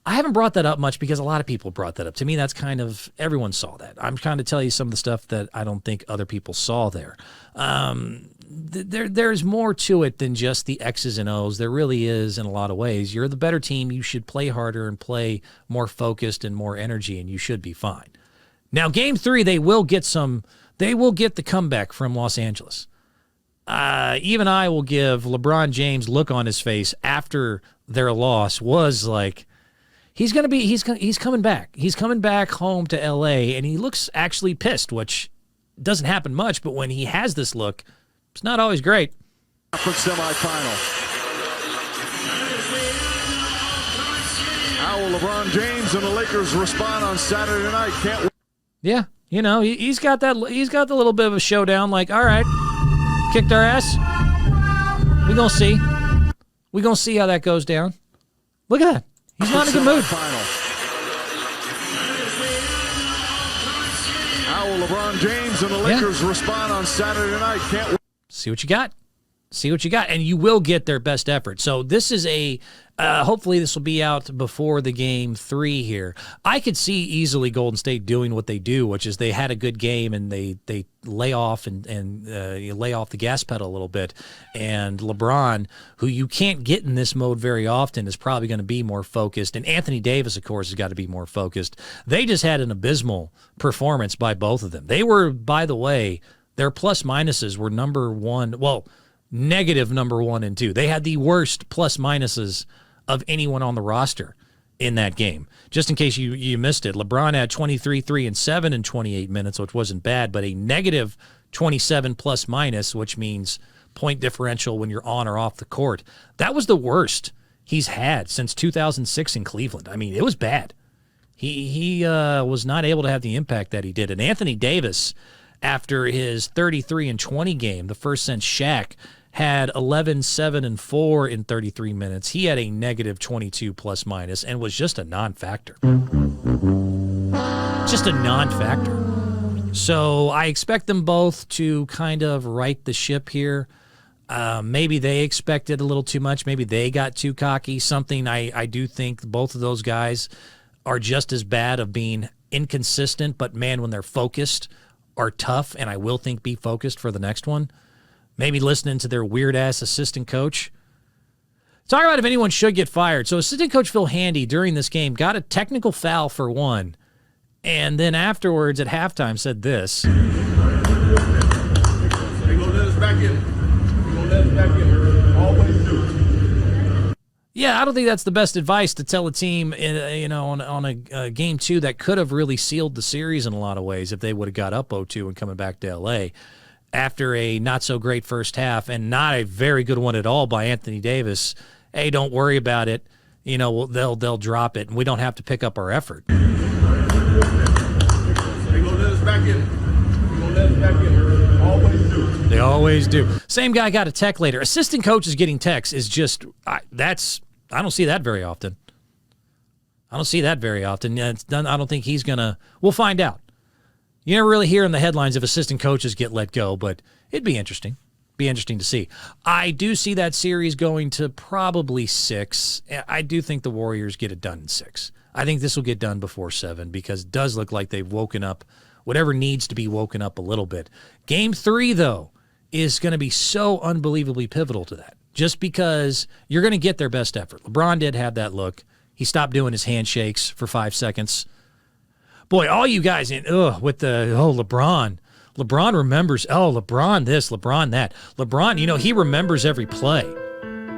I haven't brought that up much because a lot of people brought that up. To me, that's kind of, everyone saw that. I'm trying to tell you some of the stuff that I don't think other people saw there. There's more to it than just the X's and O's. There really is in a lot of ways. You're the better team. You should play harder and play more focused and more energy, and you should be fine. Now, Game 3, they will get the comeback from Los Angeles. Even I will give LeBron James' look on his face after their loss was like, he's coming back. He's coming back home to L.A., and he looks actually pissed, which doesn't happen much, but when he has this look, it's not always great. Semifinal. How will LeBron James and the Lakers respond on Saturday night? Can't wait. Yeah, you know, he's got the little bit of a showdown, like, all right, kicked our ass. We're going to see. We're going to see how that goes down. Look at that. He's not in a good mood. How will LeBron James and the Lakers respond on Saturday night? Can't wait. See what you got. See what you got, and you will get their best effort. So this is hopefully this will be out before the Game 3 here. I could see easily Golden State doing what they do, which is they had a good game and they lay off and lay off the gas pedal a little bit. And LeBron, who you can't get in this mode very often, is probably going to be more focused. And Anthony Davis, of course, has got to be more focused. They just had an abysmal performance by both of them. They were, by the way, their plus minuses were negative number 1 and 2. They had the worst plus minuses of anyone on the roster in that game. Just in case you missed it, LeBron had 23, 3, and 7 in 28 minutes, which wasn't bad, but a negative 27 plus minus, which means point differential when you're on or off the court. That was the worst he's had since 2006 in Cleveland. I mean, it was bad. He was not able to have the impact that he did. And Anthony Davis, after his 33 and 20 game, the first since Shaq, had 11, 7, and 4 in 33 minutes. He had a negative 22 plus minus and was just a non-factor. Just a non-factor. So I expect them both to kind of right the ship here. Maybe they expected a little too much. Maybe they got too cocky. Something I do think both of those guys are just as bad of being inconsistent, but man, when they're focused, are tough, and I will think be focused for the next one. Maybe listening to their weird-ass assistant coach. Talk about if anyone should get fired. So assistant coach Phil Handy during this game got a technical foul for one, and then afterwards at halftime said this. They gonna let us back in. They gonna let us back in. Always do. Yeah, I don't think that's the best advice to tell a team, on a Game 2 that could have really sealed the series in a lot of ways if they would have got up 0-2 and coming back to L.A. after a not-so-great first half and not a very good one at all by Anthony Davis. Hey, don't worry about it. You know, they'll drop it, and we don't have to pick up our effort. They gonna let us back in. They gonna let us back in. Always do. They always do. Same guy got a tech later. Assistant coaches getting techs is just I don't see that very often. I don't see that very often. Yeah, it's done. I don't think he's gonna. We'll find out. You never really hear in the headlines if assistant coaches get let go, but it'd be interesting. Be interesting to see. I do see that series going to probably 6. I do think the Warriors get it done in 6. I think this will get done before 7 because it does look like they've woken up whatever needs to be woken up a little bit. Game 3, though, is going to be so unbelievably pivotal to that just because you're going to get their best effort. LeBron did have that look. He stopped doing his handshakes for 5 seconds. Boy, all you guys with the, LeBron. LeBron remembers, LeBron this, LeBron that. LeBron, he remembers every play.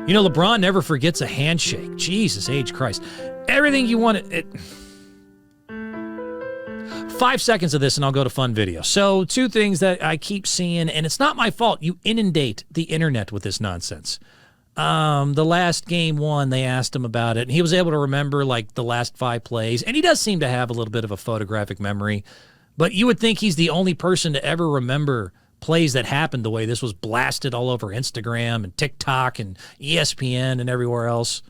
You know, LeBron never forgets a handshake. Jesus H. Christ. Everything you want to... 5 seconds of this and I'll go to fun video. So 2 things that I keep seeing, and it's not my fault. You inundate the internet with this nonsense. The last game 1, they asked him about it, and he was able to remember like the last 5 plays, and he does seem to have a little bit of a photographic memory, but you would think he's the only person to ever remember plays that happened the way this was blasted all over Instagram and TikTok and ESPN and everywhere else.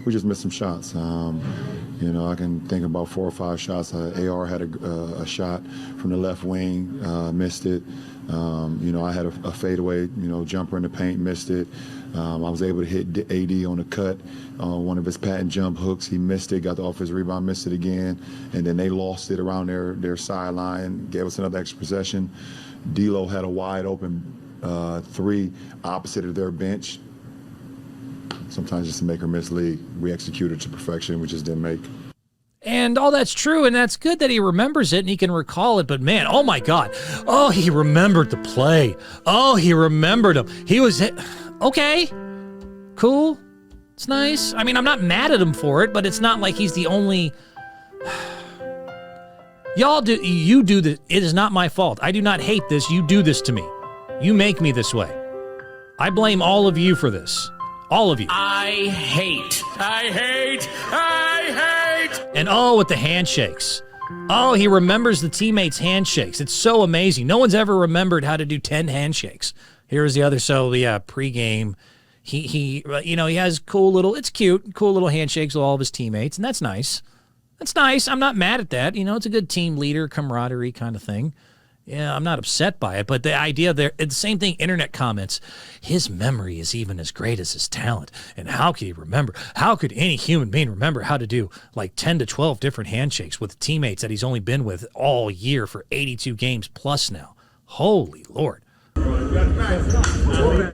We just missed some shots. You know, I can think about 4 or 5 shots. AR had a shot from the left wing, missed it. You know, I had a fadeaway, jumper in the paint, missed it. I was able to hit AD on the cut, one of his patent jump hooks. He missed it, got the offensive rebound, missed it again. And then they lost it around their sideline, gave us another extra possession. D'Lo had a wide open 3 opposite of their bench. Sometimes just to make or miss league. We executed to perfection, we just didn't make. And all that's true, and that's good that he remembers it and he can recall it, but man, oh my God. Oh, he remembered the play. Oh, he remembered him. He was okay. Cool. It's nice. I mean, I'm not mad at him for it, but it's not like he's the only... You do this. It is not my fault. I do not hate this. You do this to me. You make me this way. I blame all of you for this. All of you. I hate. And with the handshakes. Oh, he remembers the teammates' handshakes. It's so amazing. No one's ever remembered how to do 10 handshakes. Here's the other. So, yeah, pregame, he has cool little handshakes with all of his teammates, and that's nice. That's nice. I'm not mad at that. It's a good team leader, camaraderie kind of thing. Yeah, I'm not upset by it, but the idea there, it's the same thing, internet comments. His memory is even as great as his talent. And how could he remember? How could any human being remember how to do like 10 to 12 different handshakes with teammates that he's only been with all year for 82 games plus now? Holy Lord. The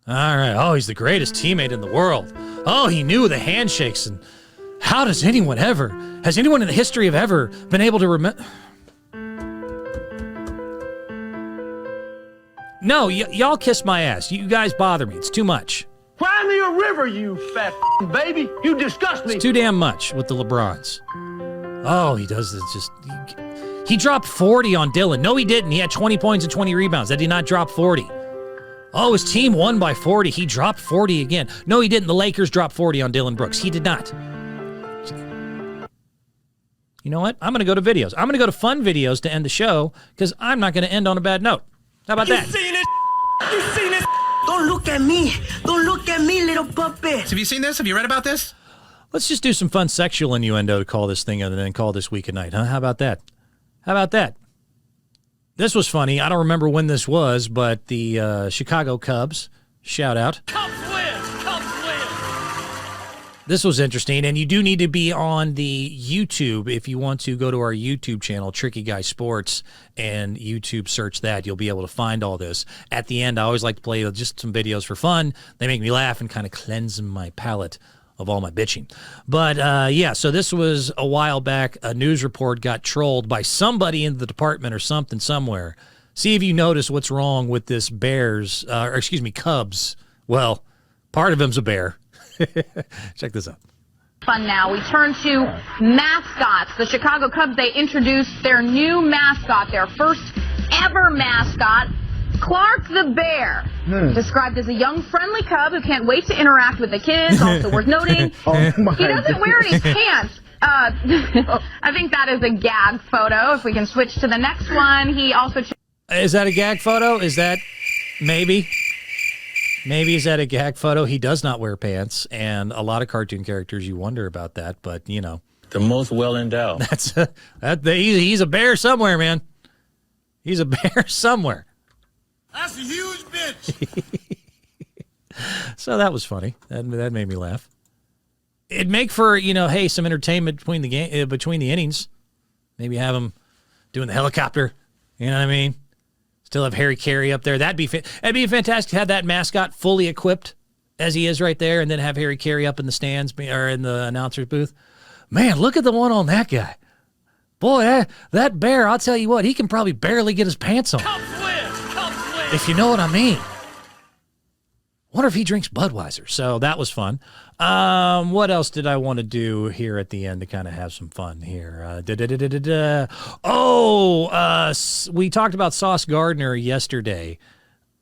All right. Oh, he's the greatest teammate in the world. Oh, he knew the handshakes. And how has anyone in the history of ever been able to remember? No, y'all kiss my ass. You guys bother me. It's too much. Cry me a river, you fat baby. You disgust me. It's too damn much with the LeBrons. Oh, he does this he dropped 40 on Dylan. No, he didn't. He had 20 points and 20 rebounds. That did not drop 40. Oh, his team won by 40. He dropped 40 again. No, he didn't. The Lakers dropped 40 on Dylan Brooks. He did not. You know what? I'm going to go to videos. I'm going to go to fun videos to end the show because I'm not going to end on a bad note. How about that? You seen it? You seen it? Don't look at me. Don't look at me, little puppet. Have you seen this? Have you read about this? Let's just do some fun sexual innuendo to call this thing and then call this week a night, huh? How about that? How about that? This was funny. I don't remember when this was, but the Chicago Cubs, shout out. Cubs win! Cubs win! This was interesting, and you do need to be on the YouTube if you want to go to our YouTube channel, Tricky Guy Sports, and YouTube search that. You'll be able to find all this. At the end, I always like to play just some videos for fun. They make me laugh and kind of cleanse my palate of all my bitching. But, yeah, so this was a while back. A news report got trolled by somebody in the department or something somewhere. See if you notice what's wrong with this Cubs. Well, part of him's a bear. Check this out. Fun now. We turn to mascots. The Chicago Cubs, they introduced their new mascot, their first ever mascot, Clark the Bear. Described as a young, friendly cub who can't wait to interact with the kids. Also worth noting, he doesn't wear any pants. I think that is a gag photo. If we can switch to the next one, he also... Is that a gag photo? Is that... Maybe is that a gag photo? He does not wear pants, and a lot of cartoon characters, you wonder about that, but, you know. The most well-endowed. He's a bear somewhere, man. He's a bear somewhere. That's a huge bitch. So that was funny. That made me laugh. It'd make for, hey, some entertainment between the innings. Maybe have him doing the helicopter. You know what I mean? Still have Harry Carey up there. That'd be fantastic to have that mascot fully equipped as he is right there, and then have Harry Carey up in the stands or in the announcer's booth. Man, look at the one on that guy. Boy, that bear, I'll tell you what, he can probably barely get his pants on. Come swim! If you know what I mean. Wonder if he drinks Budweiser. So that was fun. What else did I want to do here at the end to kind of have some fun here? We talked about Sauce Gardner yesterday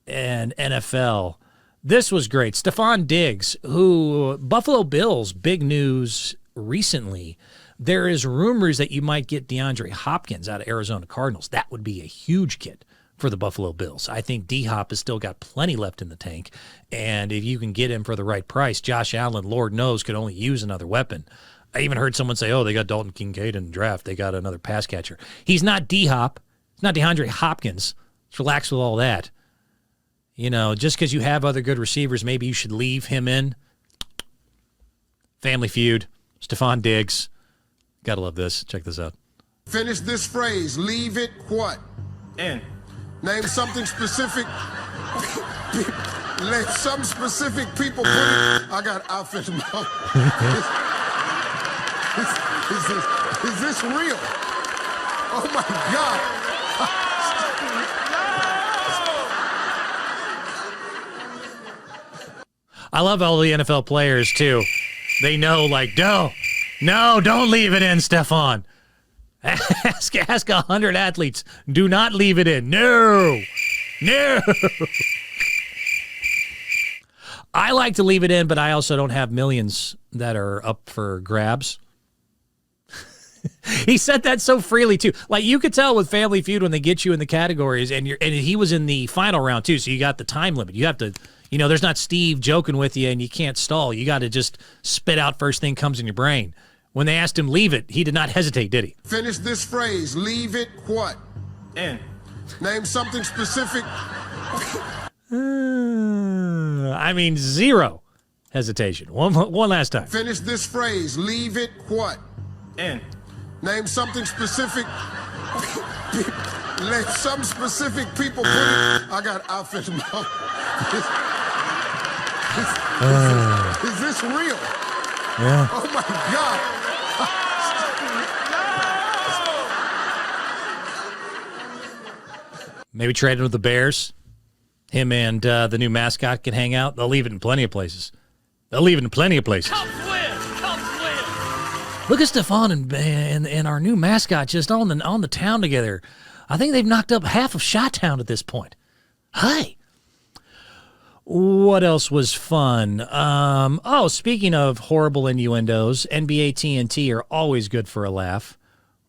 and NFL. This was great. Stephon Diggs, who Buffalo Bills, big news recently. There is rumors that you might get DeAndre Hopkins out of Arizona Cardinals. That would be a huge get for the Buffalo Bills. I think D-Hop has still got plenty left in the tank, and if you can get him for the right price, Josh Allen, Lord knows, could only use another weapon. I even heard someone say, they got Dalton Kincaid in the draft. They got another pass catcher. He's not D-Hop. He's not DeAndre Hopkins. Let's relax with all that. Just because you have other good receivers, maybe you should leave him in. Family Feud, Stephon Diggs. Gotta love this. Check this out. Finish this phrase. Leave it what? In. Name something specific. Let some specific people put it. I got outfit in my Is this real? Oh my God. I love all the NFL players too. They know, no, don't leave it in, Stephon. Ask 100 athletes. Do not leave it in. No. I like to leave it in, but I also don't have millions that are up for grabs. He said that so freely too. Like you could tell with Family Feud when they get you in the categories, and he was in the final round too. So you got the time limit. You have to, there's not Steve joking with you, and you can't stall. You got to just spit out first thing comes in your brain. When they asked him leave it, he did not hesitate, did he? Finish this phrase. Leave it what? In. Name something specific. Zero hesitation. One last time. Finish this phrase. Leave it what? In. Name something specific. Let some specific people put it. I got outfit in my Is this real? Yeah. Oh my God. Maybe trade him with the Bears. Him and the new mascot can hang out. They'll leave it in plenty of places. Come swim! Look at Stephon and our new mascot just on the town together. I think they've knocked up half of Chi-Town at this point. Hi. What else was fun? Speaking of horrible innuendos, NBA TNT are always good for a laugh.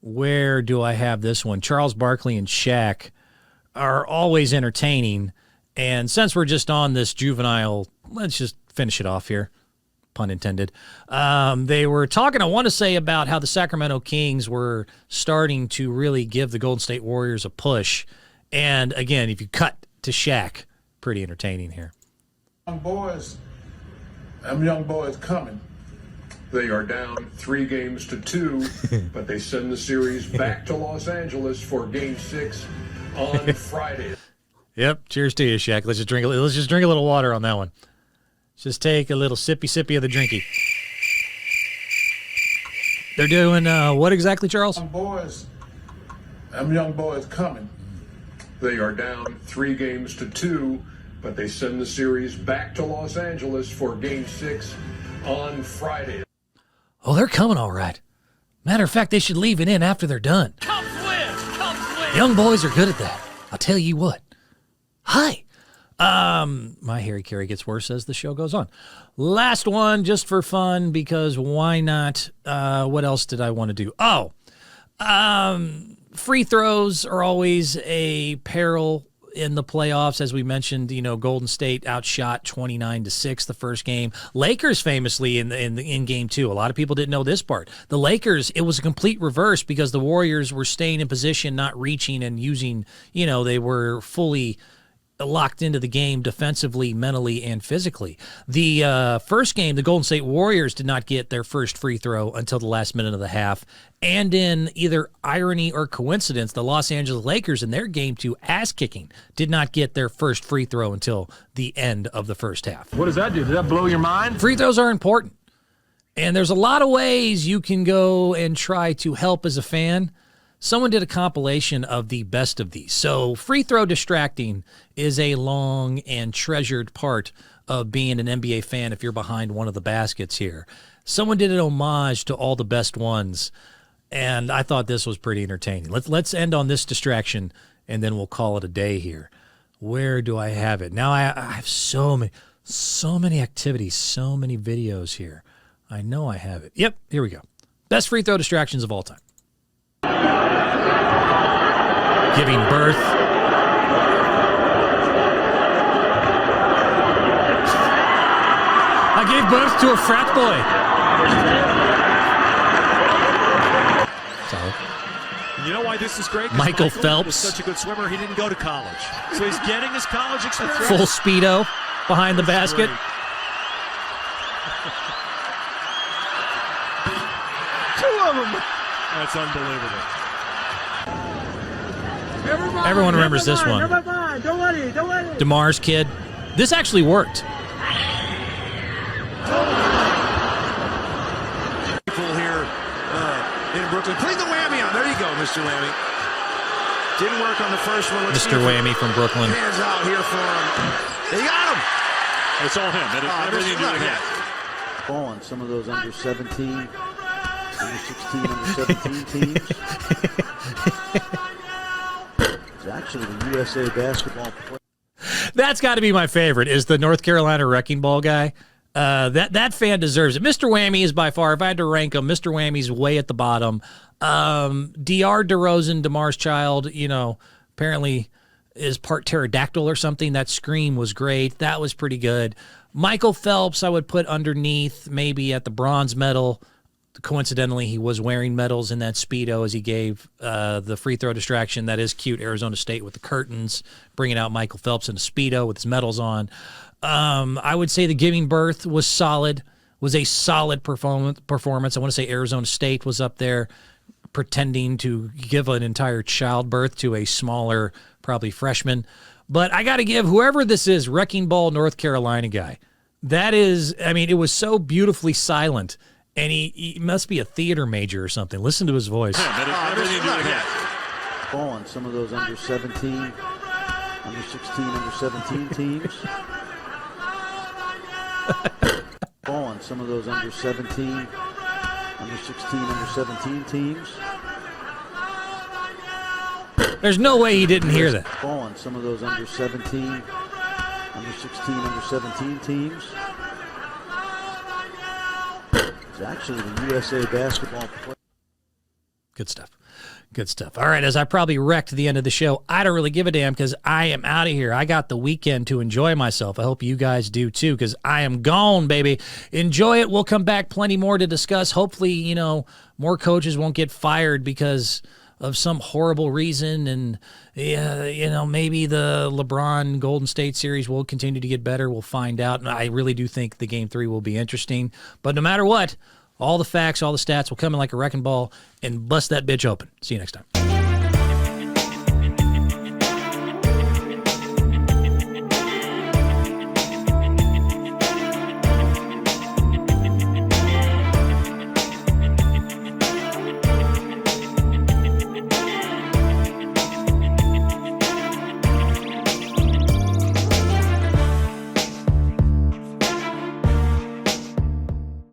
Where do I have this one? Charles Barkley and Shaq are always entertaining. And since we're just on this juvenile, let's just finish it off here. Pun intended. They were talking, I want to say, about how the Sacramento Kings were starting to really give the Golden State Warriors a push. And again, if you cut to Shaq, pretty entertaining here. Young boys coming. They are down 3-2, but they send the series back to Los Angeles for Game 6 on Friday. Yep. Cheers to you, Shaq. Let's just drink a little water on that one. Let's just take a little sippy of the drinky. They're doing what exactly, Charles? Young boys coming. They are down 3-2, but they send the series back to Los Angeles for Game 6 on Friday. Oh, they're coming all right. Matter of fact, they should leave it in after they're done. Come swim! Young boys are good at that. I'll tell you what. Hi. My Harry Carey gets worse as the show goes on. Last one, just for fun, because why not? What else did I want to do? Free throws are always a peril in the playoffs. As we mentioned, Golden State outshot 29-6 the first game. Lakers famously in game 2. A lot of people didn't know this part. The Lakers, it was a complete reverse because the Warriors were staying in position, not reaching and using, they were fully locked into the game defensively, mentally, and physically. The first game, the Golden State Warriors did not get their first free throw until the last minute of the half. And in either irony or coincidence, the Los Angeles Lakers in their game 2 ass-kicking did not get their first free throw until the end of the first half. What does that do? Does that blow your mind? Free throws are important. And there's a lot of ways you can go and try to help as a fan. Someone did a compilation of the best of these. So free throw distracting is a long and treasured part of being an NBA fan if you're behind one of the baskets here. Someone did an homage to all the best ones, and I thought this was pretty entertaining. Let's end on this distraction, and then we'll call it a day here. Where do I have it? Now I have so many activities, so many videos here. I know I have it. Yep, here we go. Best free throw distractions of all time. Giving birth. I gave birth to a frat boy. So, you know why this is great? Michael Phelps was such a good swimmer, he didn't go to college. So he's getting his college experience. Full Speedo behind the basket. Two of them. That's unbelievable. Everyone remembers this one. Don't worry. DeMar's kid. This actually worked. People here in Brooklyn. Putting the whammy on. There you go, Mr. Whammy. Didn't work on the first one. Mr. Whammy from Brooklyn. Hands out here for him. They got him. It's all him. Everything to do with him. Ball on some of those under 17, under 16, under 17 teams. It's actually the USA basketball player. That's got to be my favorite, is the North Carolina Wrecking Ball guy. That fan deserves it. Mr. Whammy is by far, if I had to rank him, Mr. Whammy's way at the bottom. D.R. DeRozan, DeMar's child, apparently is part pterodactyl or something. That scream was great. That was pretty good. Michael Phelps I would put underneath, maybe at the bronze medal. Coincidentally, he was wearing medals in that Speedo as he gave the free throw distraction. That is cute. Arizona State with the curtains, bringing out Michael Phelps in a Speedo with his medals on. I would say the giving birth was solid, was a solid performance. I want to say Arizona State was up there pretending to give an entire childbirth to a smaller, probably freshman. But I got to give whoever this is, Wrecking Ball North Carolina guy, that is, it was so beautifully silent. And he must be a theater major or something. Listen to his voice. Ball on some of those under 17, under 16, under 17 teams. Ball on some of those under 17, under 16, under 17 teams. There's no way he didn't hear that. Ball on some of those under 17, under 16, under 17 teams. Actually, the USA basketball player. Good stuff. Good stuff. All right, as I probably wrecked the end of the show, I don't really give a damn because I am out of here. I got the weekend to enjoy myself. I hope you guys do too because I am gone, baby. Enjoy it. We'll come back. Plenty more to discuss. Hopefully, more coaches won't get fired because of some horrible reason. And, maybe the LeBron Golden State series will continue to get better. We'll find out. And I really do think the Game 3 will be interesting. But no matter what, all the facts, all the stats will come in like a wrecking ball and bust that bitch open. See you next time.